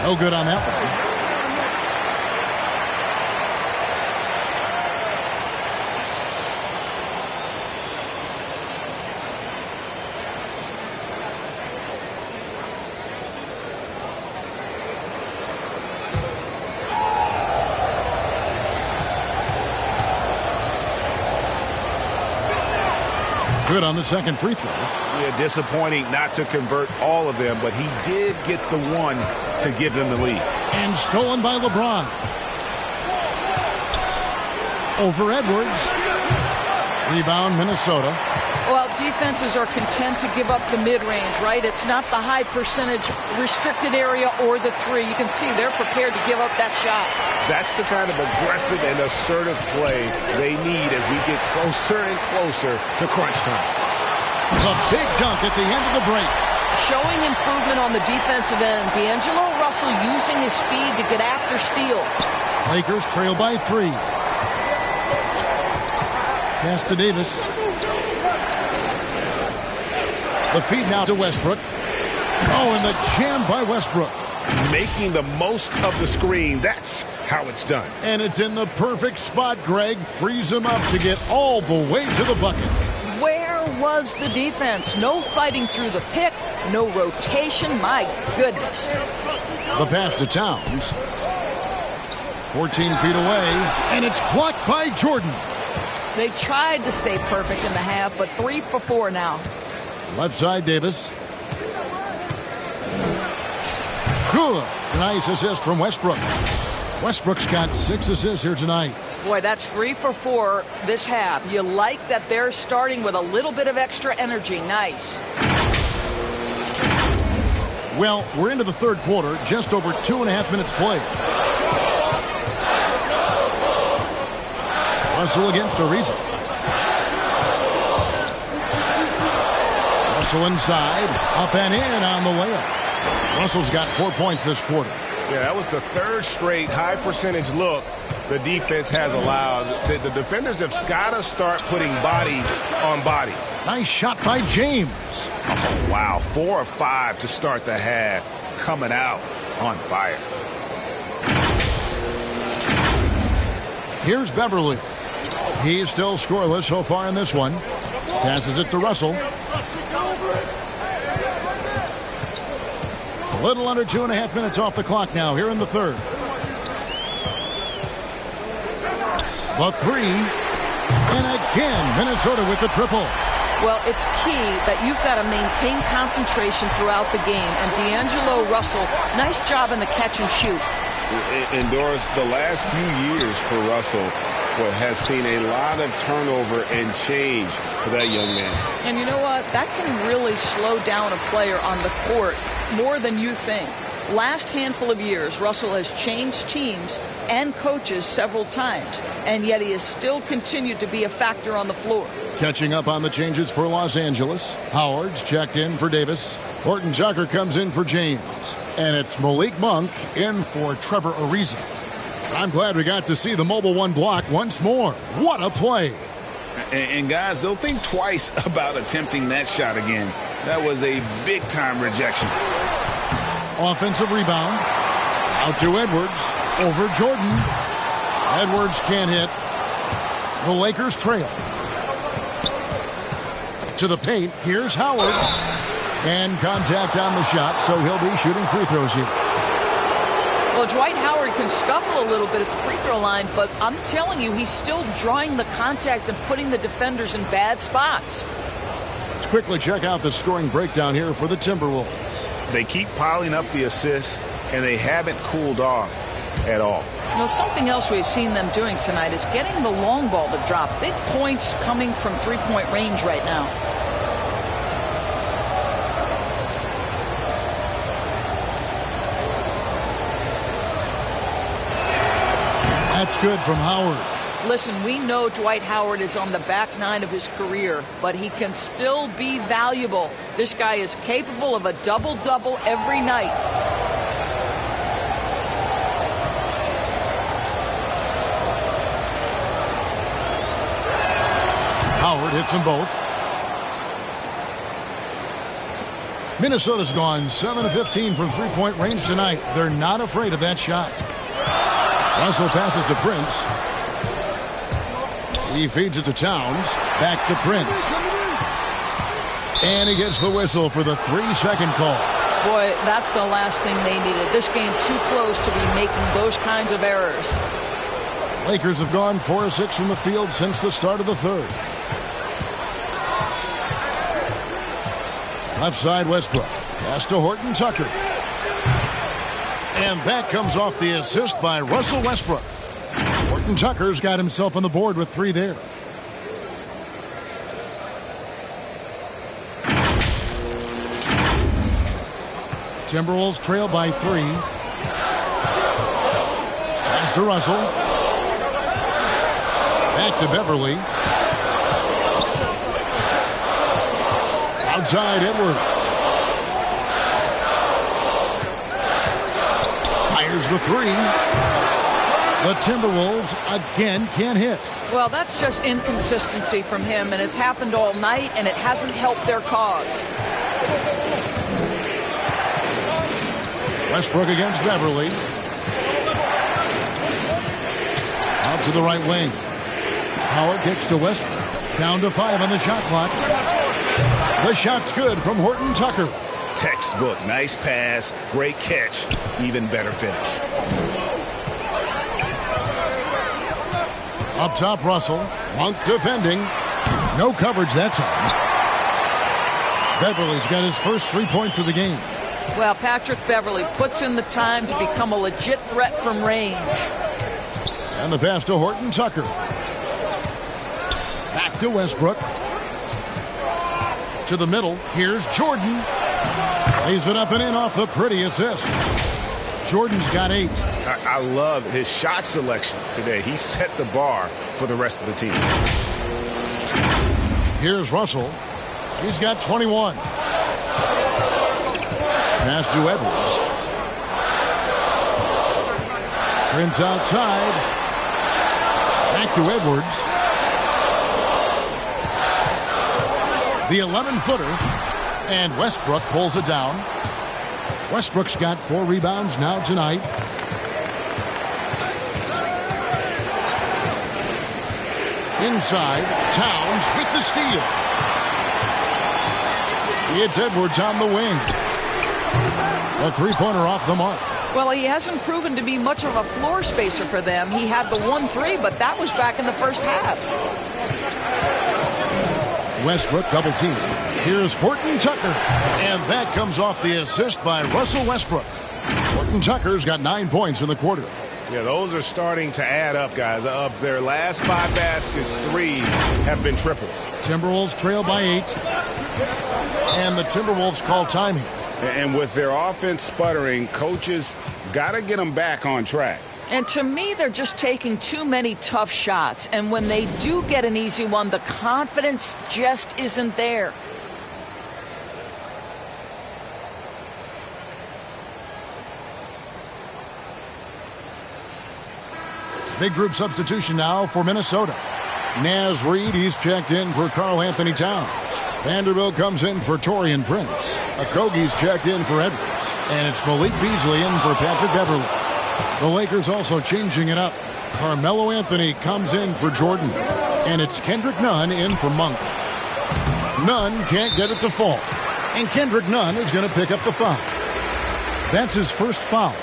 No good on that one. Good on the second free throw. Yeah, disappointing not to convert all of them, but he did get the one to give them the lead. And stolen by LeBron. Over Edwards. Rebound Minnesota. Well, defenses are content to give up the mid-range, right? It's not the high percentage restricted area or the three. You can see they're prepared to give up that shot. That's the kind of aggressive and assertive play they need as we get closer and closer to crunch time. A big dunk at the end of the break. Showing improvement on the defensive end. D'Angelo Russell using his speed to get after steals. Lakers trail by 3. Pass to Davis. The feed now to Westbrook. Oh, and the jam by Westbrook. Making the most of the screen. That's how it's done. And it's in the perfect spot. Greg frees him up to get all the way to the bucket. Where was the defense? No fighting through the pick. No rotation. My goodness. The pass to Towns. 14 feet away. And it's blocked by Jordan. They tried to stay perfect in the half, but 3 for 4 now. Left side, Davis. Good. Nice assist from Westbrook. Westbrook's got 6 assists here tonight. Boy, that's 3 for 4 this half. You like that they're starting with a little bit of extra energy. Nice. Well, we're into the third quarter. Just over 2.5 minutes played. Russell against Ariza. Russell inside, up and in on the layup. Russell's got 4 points this quarter. Yeah, that was the third straight high percentage look the defense has allowed. The defenders have got to start putting bodies on bodies. Nice shot by James. Oh, wow. 4 of 5 to start the half. Coming out on fire. Here's Beverly. He's still scoreless so far in this one. Passes it to Russell. A little under 2.5 minutes off the clock now here in the third. The 3. And again, Minnesota with the triple. Well, it's key that you've got to maintain concentration throughout the game. And D'Angelo Russell, nice job in the catch and shoot. And Doris, the last few years for Russell has seen a lot of turnover and change for that young man. And you know what? That can really slow down a player on the court more than you think. Last handful of years, Russell has changed teams and coaches several times, and yet he has still continued to be a factor on the floor. Catching up on the changes for Los Angeles. Howard's checked in for Davis. Horton Tucker comes in for James. And it's Malik Monk in for Trevor Ariza. I'm glad we got to see the mobile one block once more. What a play. And guys, they'll think twice about attempting that shot again. That was a big-time rejection. Offensive rebound. Out to Edwards. Over Jordan. Edwards can't hit. The Lakers trail. To the paint. Here's Howard. And contact on the shot, so he'll be shooting free throws here. Well, Dwight Howard can scuffle a little bit at the free throw line, but I'm telling you, he's still drawing the contact and putting the defenders in bad spots. Let's quickly check out the scoring breakdown here for the Timberwolves. They keep piling up the assists, and they haven't cooled off at all. Now, something else we've seen them doing tonight is getting the long ball to drop. Big points coming from three-point range right now. That's good from Howard. Listen, we know Dwight Howard is on the back nine of his career, but he can still be valuable. This guy is capable of a double-double every night. Howard hits them both. Minnesota's gone 7 of 15 from three-point range tonight. They're not afraid of that shot. Russell passes to Prince. He feeds it to Towns. Back to Prince. And he gets the whistle for the 3-second call. Boy, that's the last thing they needed. This game too close to be making those kinds of errors. Lakers have gone 4 of 6 from the field since the start of the third. Left side, Westbrook. Pass to Horton Tucker. And that comes off the assist by Russell Westbrook. Horton Tucker's got himself on the board with 3 there. Timberwolves trail by 3. Pass to Russell. Back to Beverly. Outside Edwards. Fires the 3. The Timberwolves again can't hit. Well, that's just inconsistency from him, and it's happened all night, and it hasn't helped their cause. Westbrook against Beverly. Out to the right wing. Howard kicks to Westbrook. Down to 5 on the shot clock. The shot's good from Horton Tucker. Textbook. Nice pass. Great catch. Even better finish. Up top, Russell. Monk defending. No coverage that time. Beverly's got his first 3 points of the game. Well, Patrick Beverly puts in the time to become a legit threat from range. And the pass to Horton Tucker. Back to Westbrook. To the middle. Here's Jordan. Lays it up and in off the pretty assist. Jordan's got 8. I love his shot selection today. He set the bar for the rest of the team. Here's Russell. He's got 21. Pass to Edwards. Prince outside. Back to Edwards. The 11-footer. And Westbrook pulls it down. Westbrook's got 4 rebounds now tonight. Inside, Towns with the steal. It's Edwards on the wing. A 3-pointer off the mark. Well, he hasn't proven to be much of a floor spacer for them. He had the 1-3, but that was back in the first half. Westbrook double team. Here's Horton Tucker. And that comes off the assist by Russell Westbrook. Horton Tucker's got 9 points in the quarter. Yeah, those are starting to add up, guys. Of their last 5 baskets, 3 have been triples. Timberwolves trail by 8. And the Timberwolves call time here. And with their offense sputtering, coaches got to get them back on track. And to me, they're just taking too many tough shots. And when they do get an easy one, the confidence just isn't there. Big group substitution now for Minnesota. Naz Reid, he's checked in for Karl Anthony Towns. Vanderbilt comes in for Taurean Prince. Okogie's checked in for Edwards. And it's Malik Beasley in for Patrick Beverly. The Lakers also changing it up. Carmelo Anthony comes in for Jordan. And it's Kendrick Nunn in for Monk. Nunn can't get it to fall. And Kendrick Nunn is going to pick up the foul. That's his first foul.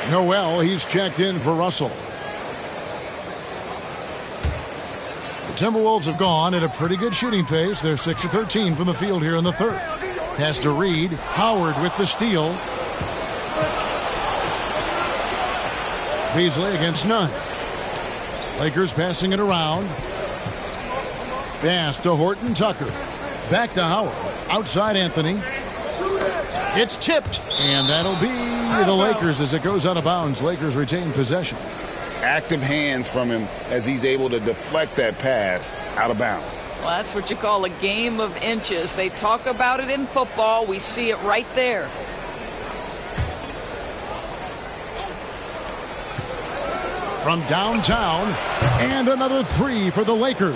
Noel, he's checked in for Russell. The Timberwolves have gone at a pretty good shooting pace. They're 6 of 13 from the field here in the third. Pass to Reed. Howard with the steal. Beasley against Nunn. Lakers passing it around. Pass to Horton Tucker. Back to Howard. Outside Anthony. It's tipped. And that'll be the Lakers as it goes out of bounds. Lakers retain possession. Active hands from him as he's able to deflect that pass out of bounds. Well, that's what you call a game of inches. They talk about it in football. We see it right there. From downtown, and another 3 for the Lakers.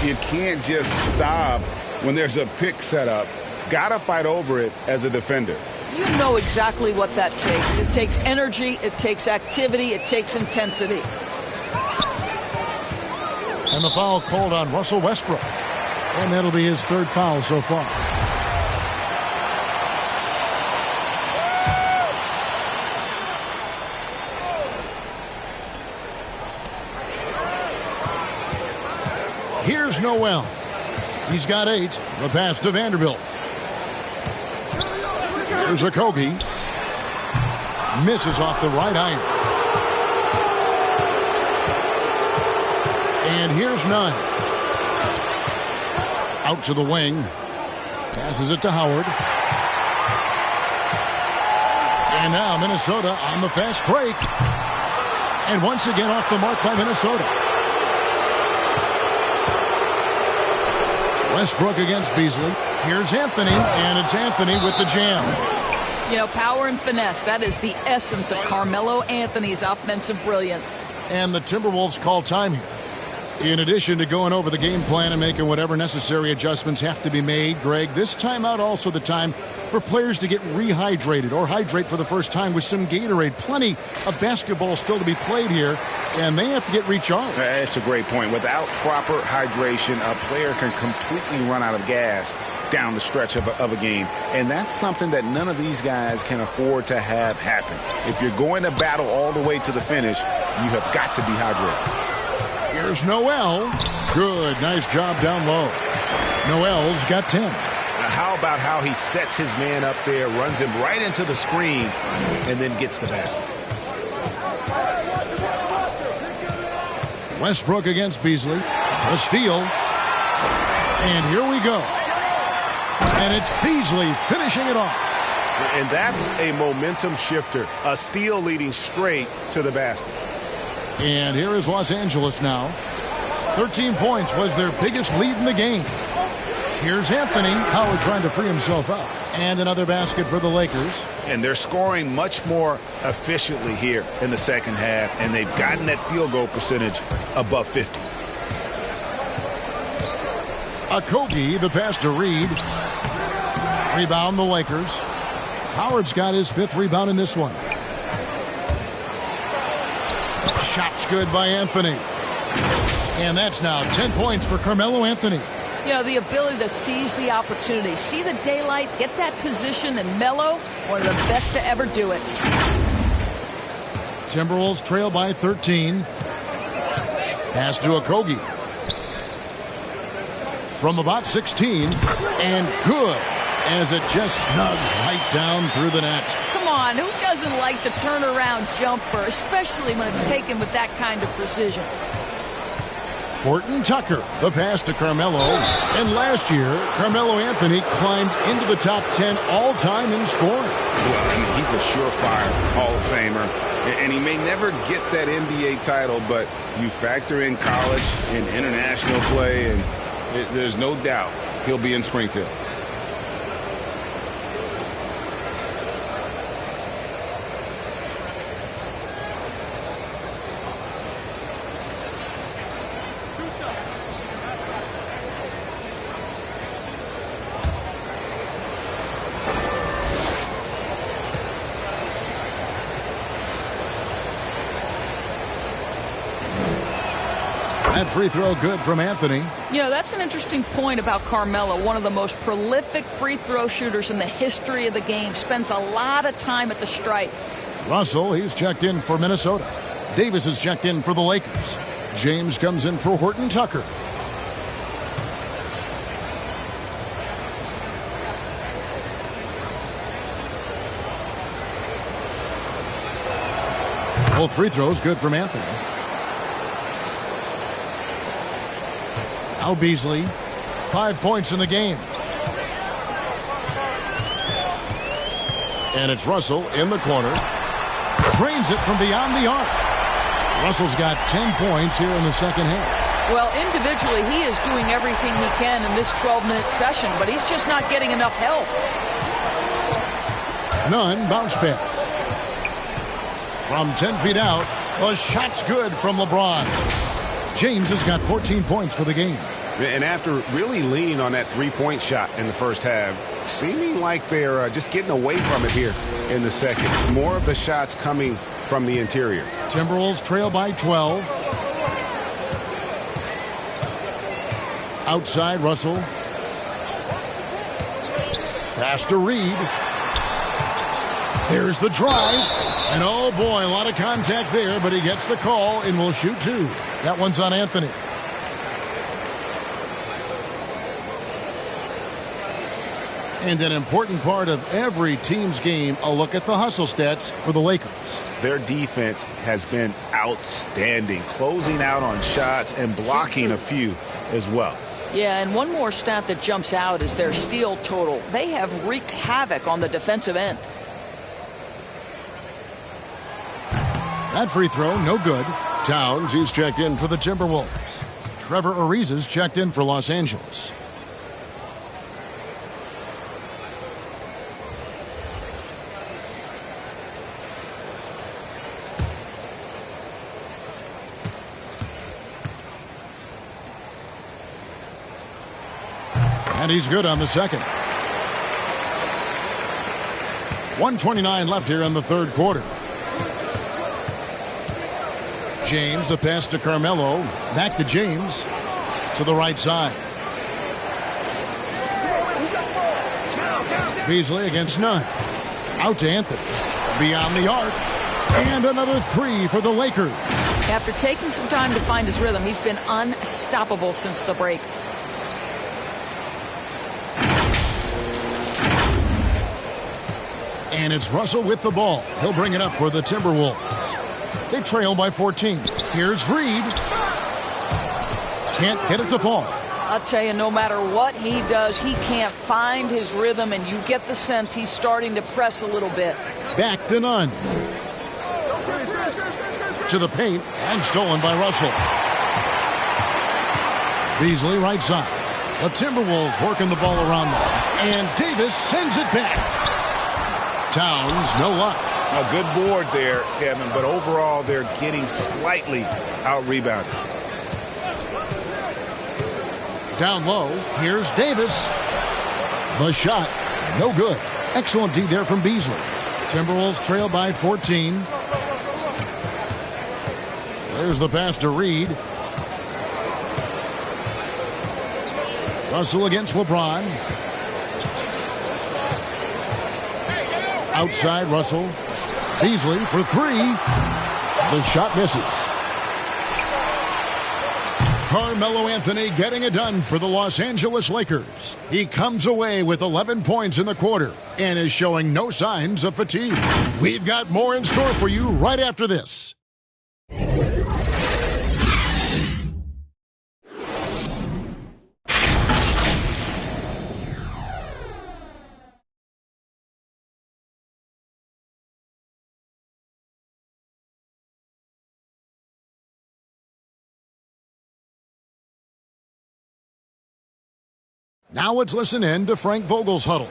You can't just stop when there's a pick set up. Gotta fight over it as a defender. You know exactly what that takes. It takes energy, it takes activity, it takes intensity. And the foul called on Russell Westbrook. And that'll be his 3rd foul so far. Here's Noel. He's got 8. The pass to Vanderbilt. Here's Okogie. Misses off the right iron. And here's Nunn. Out to the wing. Passes it to Howard. And now Minnesota on the fast break. And once again off the mark by Minnesota. Westbrook against Beasley. Here's Anthony, and it's Anthony with the jam. You know, power and finesse, that is the essence of Carmelo Anthony's offensive brilliance. And the Timberwolves call time here. In addition to going over the game plan and making whatever necessary adjustments have to be made, Greg, this timeout also the time for players to get rehydrated or hydrate for the first time with some Gatorade. Plenty of basketball still to be played here, and they have to get recharged. That's a great point. Without proper hydration, a player can completely run out of gas down the stretch of a game. And that's something that none of these guys can afford to have happen. If you're going to battle all the way to the finish, you have got to be hydrated. Here's Noel. Good. Nice job down low. Noel's got 10. Now, how about how he sets his man up there, runs him right into the screen, and then gets the basket. Westbrook against Beasley. A steal. And here we go. And it's Beasley finishing it off. And that's a momentum shifter. A steal leading straight to the basket. And here is Los Angeles now. 13 points was their biggest lead in the game. Here's Anthony. Howard trying to free himself up. And another basket for the Lakers. And they're scoring much more efficiently here in the second half. And they've gotten that field goal percentage above 50. Okogie, the pass to Reed. Rebound the Lakers. Howard's got his 5th rebound in this one. Shots good by Anthony. And that's now 10 points for Carmelo Anthony. You know, the ability to seize the opportunity, see the daylight, get that position, and Melo, one of the best to ever do it. Timberwolves trail by 13. Pass to Okogie. From about 16. And good, as it just snugs right down through the net. Come on, who doesn't like the turnaround jumper, especially when it's taken with that kind of precision? Horton Tucker, the pass to Carmelo. And last year, Carmelo Anthony climbed into the top 10 all-time in scoring. Well, he's a surefire Hall of Famer. And he may never get that NBA title, but you factor in college and international play, and there's no doubt he'll be in Springfield. That free throw good from Anthony. You know, that's an interesting point about Carmelo, one of the most prolific free throw shooters in the history of the game. Spends a lot of time at the stripe. Russell, he's checked in for Minnesota. Davis is checked in for the Lakers. James comes in for Horton Tucker. Both free throws good from Anthony. Now Beasley, 5 points in the game. And it's Russell in the corner. Drains it from beyond the arc. Russell's got 10 points here in the second half. Well, individually, he is doing everything he can in this 12-minute session, but he's just not getting enough help. Nunn, bounce pass. From 10 feet out, the shot's good from LeBron. James has got 14 points for the game. And after really leaning on that three-point shot in the first half, seeming like they're just getting away from it here in the second. More of the shots coming from the interior. Timberwolves trail by 12. Outside, Russell. Pass to Reed. There's the drive. And oh boy, a lot of contact there, but he gets the call and will shoot two. That one's on Anthony. And an important part of every team's game, a look at the hustle stats for the Lakers. Their defense has been outstanding, closing out on shots and blocking a few as well. Yeah, and one more stat that jumps out is their steal total. They have wreaked havoc on the defensive end. That free throw, no good. Towns, he's checked in for the Timberwolves. Trevor Ariza's checked in for Los Angeles. And he's good on the second. 1:29 left here in the third quarter. James, the pass to Carmelo. Back to James. To the right side. Beasley against Nunn. Out to Anthony. Beyond the arc. And another three for the Lakers. After taking some time to find his rhythm, he's been unstoppable since the break. And it's Russell with the ball. He'll bring it up for the Timberwolves. They trail by 14. Here's Reed. Can't get it to fall. I'll tell you, no matter what he does, he can't find his rhythm, and you get the sense he's starting to press a little bit. Back to Nunn. To the paint, and stolen by Russell. Beasley right side. The Timberwolves working the ball around them. And Davis sends it back. Towns, no luck. A good board there, Kevin, but overall they're getting slightly out-rebounded. Down low, here's Davis. The shot, no good. Excellent D there from Beasley. Timberwolves trail by 14. There's the pass to Reed. Russell against LeBron. Outside Russell. Beasley for three. The shot misses. Carmelo Anthony getting it done for the Los Angeles Lakers. He comes away with 11 points in the quarter and is showing no signs of fatigue. We've got more in store for you right after this. Now let's listen in to Frank Vogel's huddle.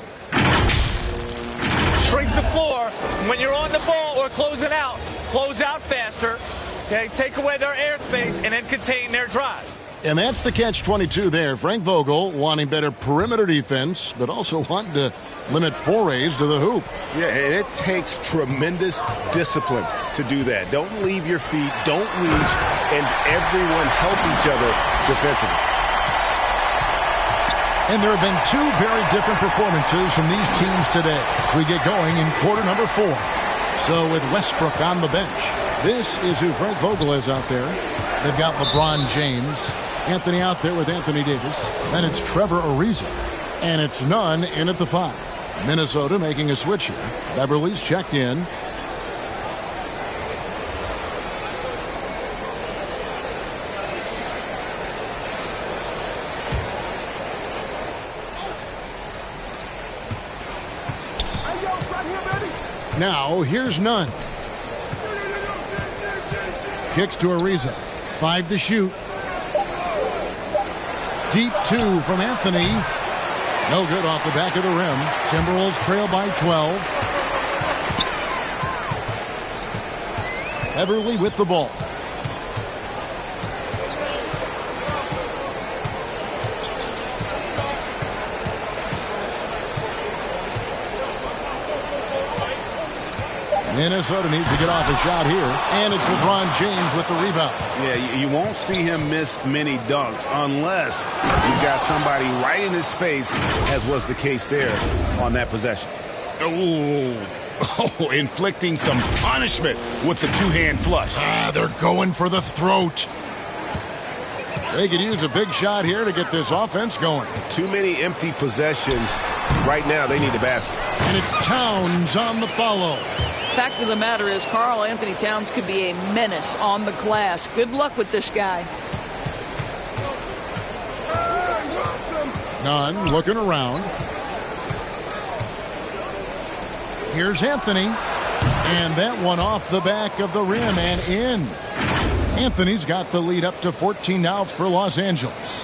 Shrink the floor. When you're on the ball or close out faster. Okay, take away their airspace and then contain their drive. And that's the catch-22 there. Frank Vogel wanting better perimeter defense, but also wanting to limit forays to the hoop. Yeah, and it takes tremendous discipline to do that. Don't leave your feet, don't reach, and everyone help each other defensively. And there have been two very different performances from these teams today as we get going in quarter number 4. So with Westbrook on the bench, this is who Frank Vogel is out there. They've got LeBron James, Anthony out there with Anthony Davis. Then it's Trevor Ariza, and it's Nunn in at the 5. Minnesota making a switch here. Beverly's checked in. Now, here's Nunn. Kicks to Ariza. 5 to shoot. Deep 2 from Anthony. No good off the back of the rim. Timberwolves trail by 12. Everly with the ball. Minnesota needs to get off a shot here. And it's LeBron James with the rebound. Yeah, you won't see him miss many dunks unless you've got somebody right in his face, as was the case there on that possession. Oh, inflicting some punishment with the two-hand flush. They're going for the throat. They could use a big shot here to get this offense going. Too many empty possessions. Right now, they need a basket. And it's Towns on the follow. Fact of the matter is, Karl Anthony Towns could be a menace on the glass. Good luck with this guy. Nunn looking around. Here's Anthony. And that one off the back of the rim and in. Anthony's got the lead up to 14 now for Los Angeles.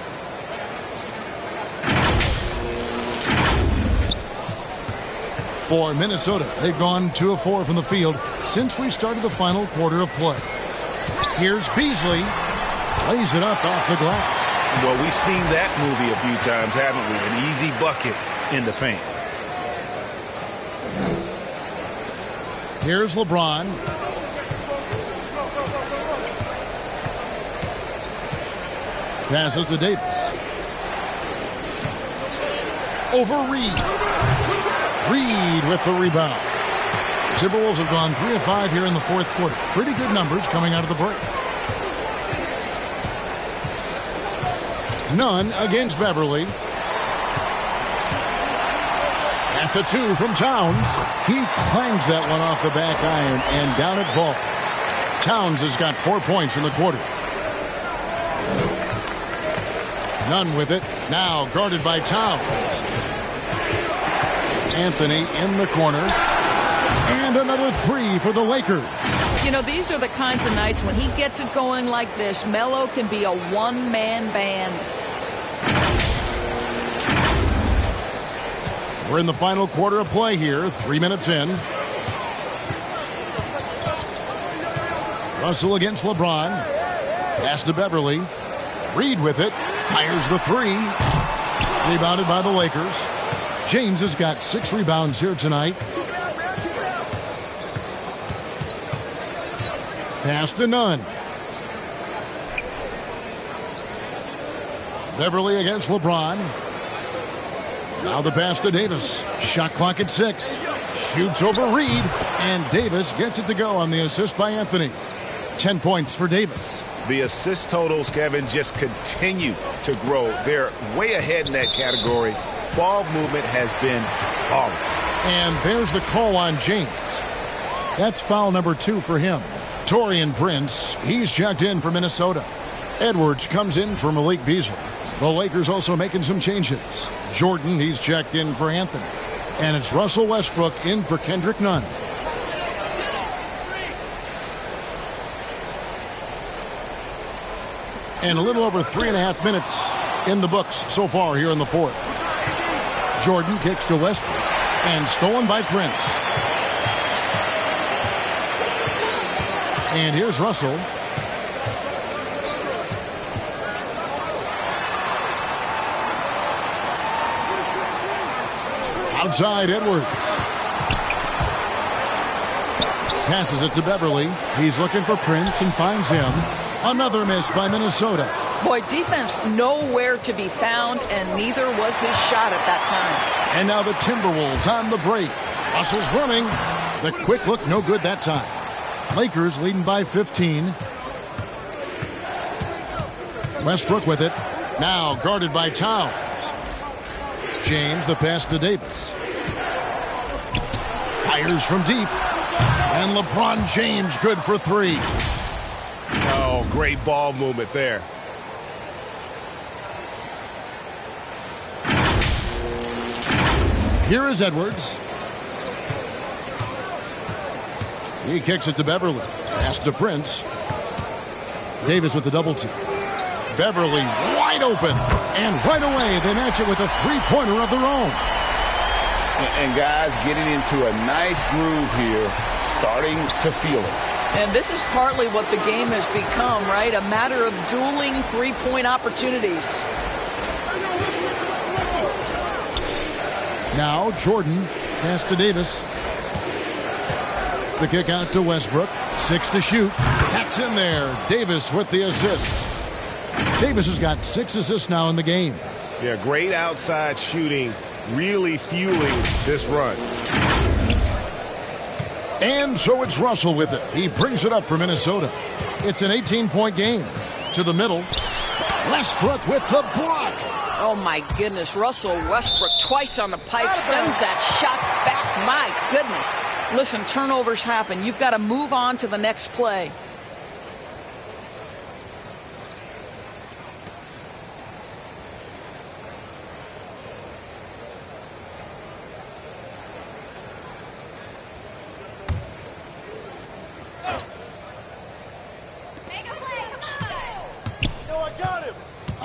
For Minnesota, they've gone 2 of 4 from the field since we started the final quarter of play. Here's Beasley. Lays it up off the glass. Well, we've seen that movie a few times, haven't we? An easy bucket in the paint. Here's LeBron. Passes to Davis. Over Reed. Reed with the rebound. Timberwolves have gone 3 of 5 here in the fourth quarter. Pretty good numbers coming out of the break. None against Beverly. That's a 2 from Towns. He clangs that one off the back iron and down it falls. Towns has got 4 points in the quarter. None with it. Now guarded by Towns. Anthony in the corner. And another 3 for the Lakers. You know, these are the kinds of nights when he gets it going like this, Melo can be a one-man band. We're in the final quarter of play here, 3 minutes in. Russell against LeBron. Pass to Beverly. Reed with it. Fires the 3. Rebounded by the Lakers. James has got 6 rebounds here tonight. Pass to Nunn. Beverly against LeBron. Now the pass to Davis. Shot clock at 6. Shoots over Reed. And Davis gets it to go on the assist by Anthony. 10 points for Davis. The assist totals, Kevin, just continue to grow. They're way ahead in that category. Ball movement has been flawless. And there's the call on James. That's foul number 2 for him. Taurean Prince, he's checked in for Minnesota. Edwards comes in for Malik Beasley. The Lakers also making some changes. Jordan, he's checked in for Anthony. And it's Russell Westbrook in for Kendrick Nunn. And a little over 3.5 minutes in the books so far here in the fourth. Jordan kicks to Westbrook. And stolen by Prince. And here's Russell. Outside Edwards. Passes it to Beverly. He's looking for Prince and finds him. Another miss by Minnesota. Boy, defense nowhere to be found, and neither was his shot at that time. And now the Timberwolves on the break. Russell's running. The quick look, no good that time. Lakers leading by 15. Westbrook with it. Now guarded by Towns. James, the pass to Davis. Fires from deep. And LeBron James good for 3. Oh, great ball movement there. Here is Edwards. He kicks it to Beverly. Pass to Prince. Davis with the double team. Beverly wide open. And right away they match it with a three-pointer of their own. And guys getting into a nice groove here, starting to feel it. And this is partly what the game has become, right? A matter of dueling three-point opportunities. Now Jordan, pass to Davis. The kick out to Westbrook. 6 to shoot. That's in there. Davis with the assist. Davis has got 6 assists now in the game. Yeah, great outside shooting, really fueling this run. And so it's Russell with it. He brings it up for Minnesota. It's an 18-point game. To the middle. Westbrook with the block. Oh, my goodness. Russell Westbrook twice on the pipe sends that shot back. My goodness. Listen, turnovers happen. You've got to move on to the next play.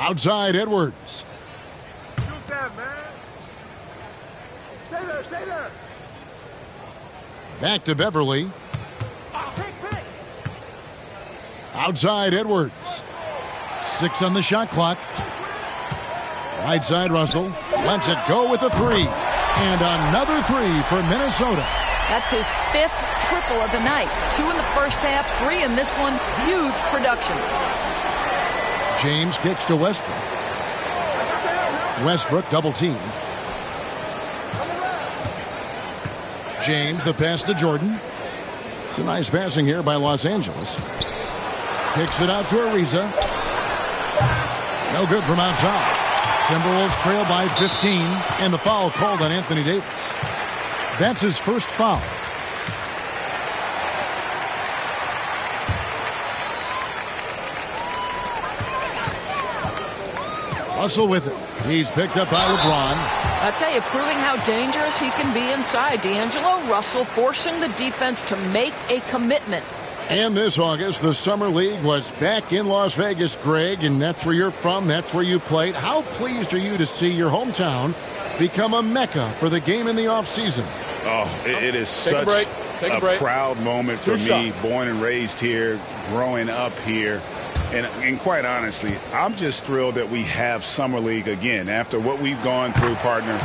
Outside Edwards. Shoot that, man. Stay there, stay there. Back to Beverly. Outside Edwards. 6 on the shot clock. Right side Russell. Lets it go with a 3. And another 3 for Minnesota. That's his 5th triple of the night. 2 in the first half, 3 in this one. Huge production. James kicks to Westbrook. Westbrook double team. James, the pass to Jordan. It's a nice passing here by Los Angeles. Kicks it out to Ariza. No good from outside. Timberwolves trail by 15, and the foul called on Anthony Davis. That's his first foul. Russell with it. He's picked up by LeBron. I'll tell you, proving how dangerous he can be inside. D'Angelo Russell forcing the defense to make a commitment. And this August, the Summer League was back in Las Vegas, Greg, and that's where you're from, that's where you played. How pleased are you to see your hometown become a mecca for the game in the offseason? Oh, it is such a proud moment for me, born and raised here, growing up here. And quite honestly, I'm just thrilled that we have Summer League again. After what we've gone through, partner,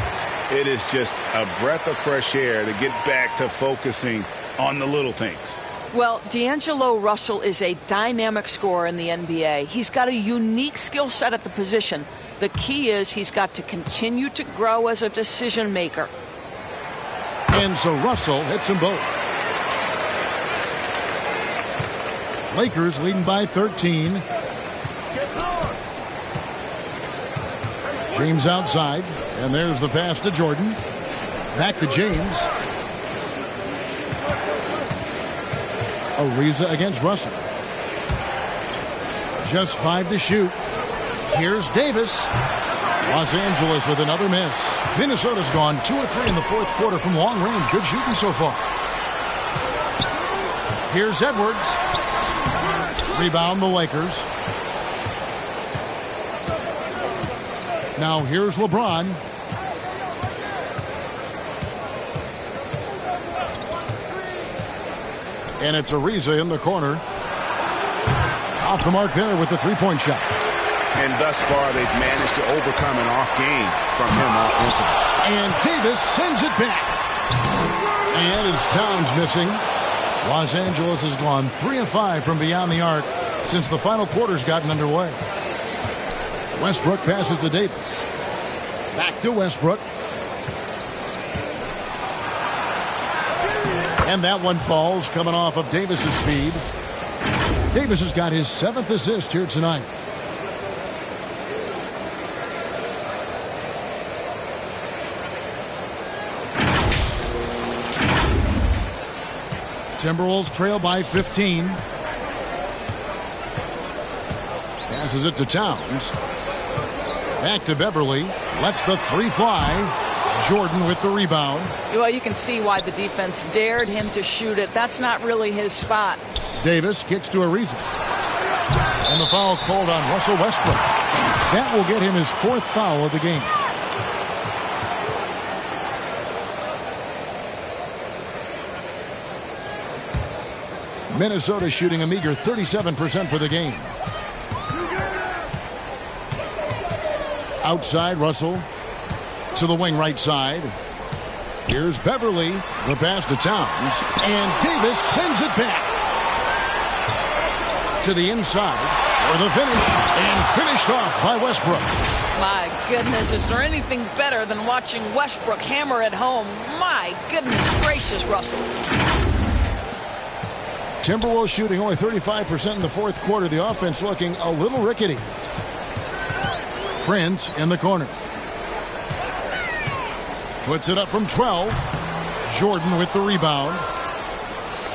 it is just a breath of fresh air to get back to focusing on the little things. Well, D'Angelo Russell is a dynamic scorer in the NBA. He's got a unique skill set at the position. The key is he's got to continue to grow as a decision maker. And so Russell hits them both. Lakers leading by 13. James outside, and there's the pass to Jordan. Back to James. Ariza against Russell. Just 5 to shoot. Here's Davis. Los Angeles with another miss. Minnesota's gone 2 or 3 in the fourth quarter from long range. Good shooting so far. Here's Edwards. Rebound the Lakers. Now here's LeBron. And it's Ariza in the corner. Off the mark there with the three-point shot. And thus far, they've managed to overcome an off game from him offensively. And Davis sends it back. And it's Towns missing. Los Angeles has gone 3 of 5 from beyond the arc since the final quarter's gotten underway. Westbrook passes to Davis. Back to Westbrook. And that one falls, coming off of Davis's speed. Davis has got his 7th assist here tonight. Timberwolves trail by 15. Passes it to Towns. Back to Beverly. Lets the 3 fly. Jordan with the rebound. Well, you can see why the defense dared him to shoot it. That's not really his spot. Davis kicks to Ariza. And the foul called on Russell Westbrook. That will get him his 4th foul of the game. Minnesota shooting a meager 37% for the game. Outside Russell to the wing right side. Here's Beverly. The pass to Towns. And Davis sends it back to the inside for the finish. And finished off by Westbrook. My goodness, is there anything better than watching Westbrook hammer at home? My goodness gracious, Russell. Timberwolves shooting only 35% in the fourth quarter. The offense looking a little rickety. Prince in the corner. Puts it up from 12. Jordan with the rebound.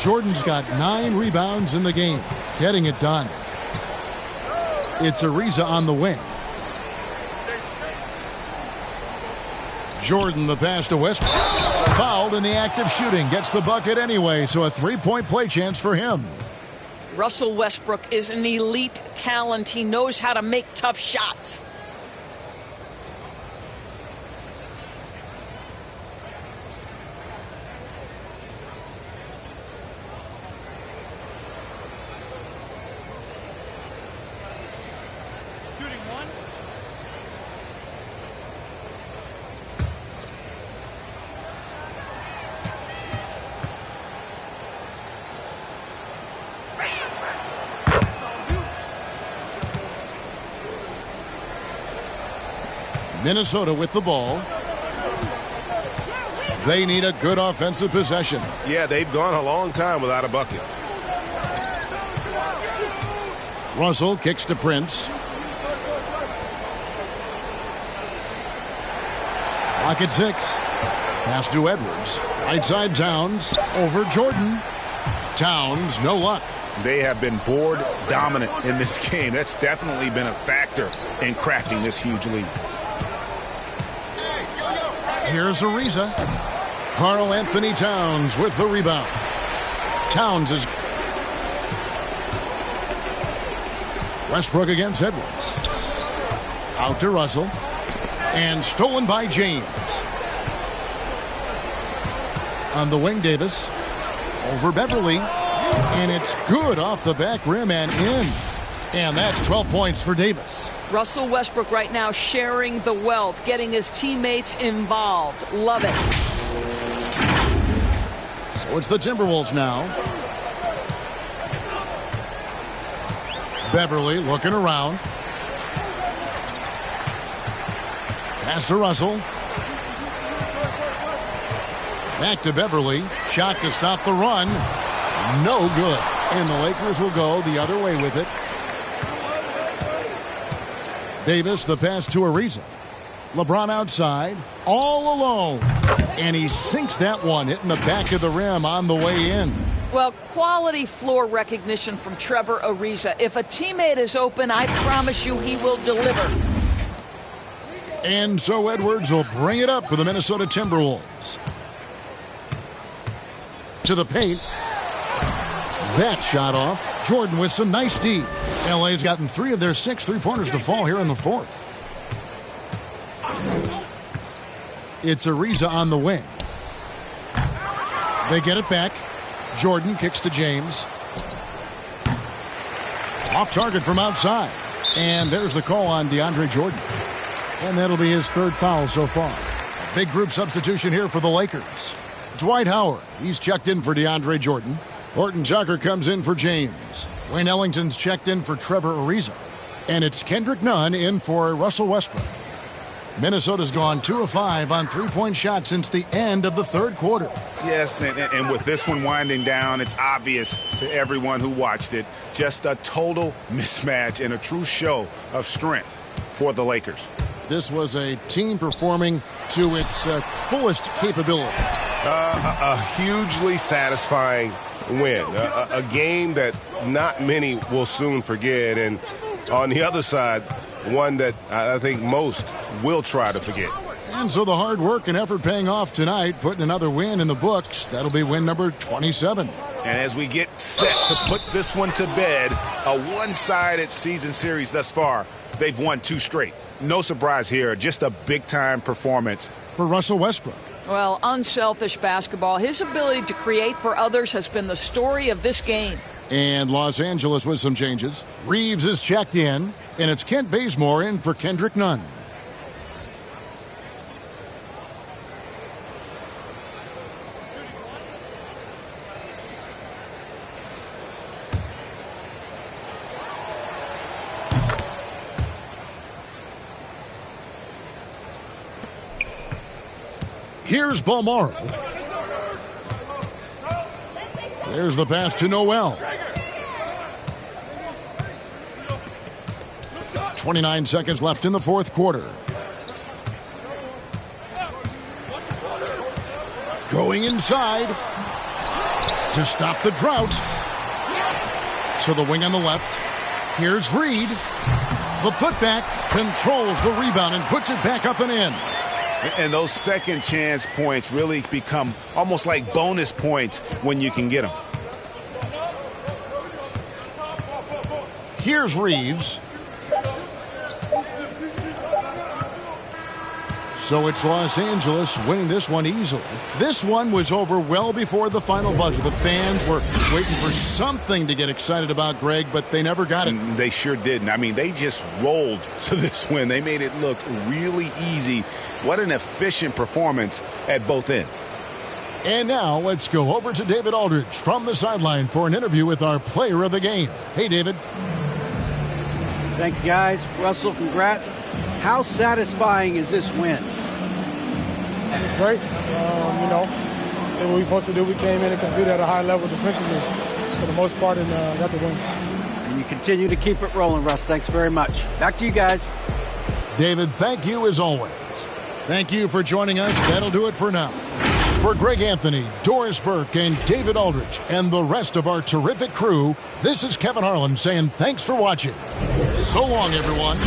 Jordan's got 9 rebounds in the game. Getting it done. It's Ariza on the wing. Jordan the pass to Westbrook. Fouled in the act of shooting. Gets the bucket anyway, so a 3-point play chance for him. Russell Westbrook is an elite talent. He knows how to make tough shots. Minnesota with the ball. They need a good offensive possession. Yeah, they've gone a long time without a bucket. Russell kicks to Prince. Pocket 6. Pass to Edwards. Right side Towns. Over Jordan. Towns, no luck. They have been board dominant in this game. That's definitely been a factor in crafting this huge lead. Here's Ariza. Karl Anthony Towns with the rebound. Towns is... Westbrook against Edwards. Out to Russell. And stolen by James. On the wing, Davis. Over Beverly. And it's good off the back rim and in. And that's 12 points for Davis. Russell Westbrook right now sharing the wealth, getting his teammates involved. Love it. So it's the Timberwolves now. Beverly looking around. Pass to Russell. Back to Beverly. Shot to stop the run. No good. And the Lakers will go the other way with it. Davis, the pass to Ariza. LeBron outside, all alone. And he sinks that one, hitting the back of the rim on the way in. Well, quality floor recognition from Trevor Ariza. If a teammate is open, I promise you he will deliver. And so Edwards will bring it up for the Minnesota Timberwolves. To the paint. That shot off. Jordan with some nice D. LA's gotten 3 of their 6 3-pointers to fall here in the fourth. It's Ariza on the wing. They get it back. Jordan kicks to James. Off target from outside. And there's the call on DeAndre Jordan. And that'll be his 3rd foul so far. Big group substitution here for the Lakers. Dwight Howard, he's checked in for DeAndre Jordan. Horton Tucker comes in for James. Wayne Ellington's checked in for Trevor Ariza. And it's Kendrick Nunn in for Russell Westbrook. Minnesota's gone 2 of 5 on 3-point shots since the end of the 3rd quarter. Yes, and with this one winding down, it's obvious to everyone who watched it. Just a total mismatch and a true show of strength for the Lakers. This was a team performing to its fullest capability. A hugely satisfying win. A game that not many will soon forget. And on the other side, one that I think most will try to forget. And so the hard work and effort paying off tonight, putting another win in the books. That'll be win number 27. And as we get set to put this one to bed, a one-sided season series thus far, they've won 2 straight. No surprise here, just a big-time performance for Russell Westbrook. Well, unselfish basketball. His ability to create for others has been the story of this game. And Los Angeles with some changes. Reeves is checked in, and it's Kent Bazemore in for Kendrick Nunn. Here's Balmaro. There's the pass to Noel. 29 seconds left in the 4th quarter. Going inside to stop the drought. To the wing on the left. Here's Reed. The putback controls the rebound and puts it back up and in. And those second chance points really become almost like bonus points when you can get them. Here's Reeves. So it's Los Angeles winning this one easily. This one was over well before the final buzzer. The fans were waiting for something to get excited about, Greg, but they never got it. They sure didn't. I mean, they just rolled to this win. They made it look really easy. What an efficient performance at both ends. And now let's go over to David Aldridge from the sideline for an interview with our player of the game. Hey, David. Thanks, guys. Russell, congrats. How satisfying is this win? It's great. Did what we were supposed to do. We came in and competed at a high level defensively for the most part and got the win. And you continue to keep it rolling, Russ. Thanks very much. Back to you guys. David, thank you as always. Thank you for joining us. That'll do it for now. For Greg Anthony, Doris Burke, and David Aldridge, and the rest of our terrific crew, this is Kevin Harlan saying thanks for watching. So long, everyone.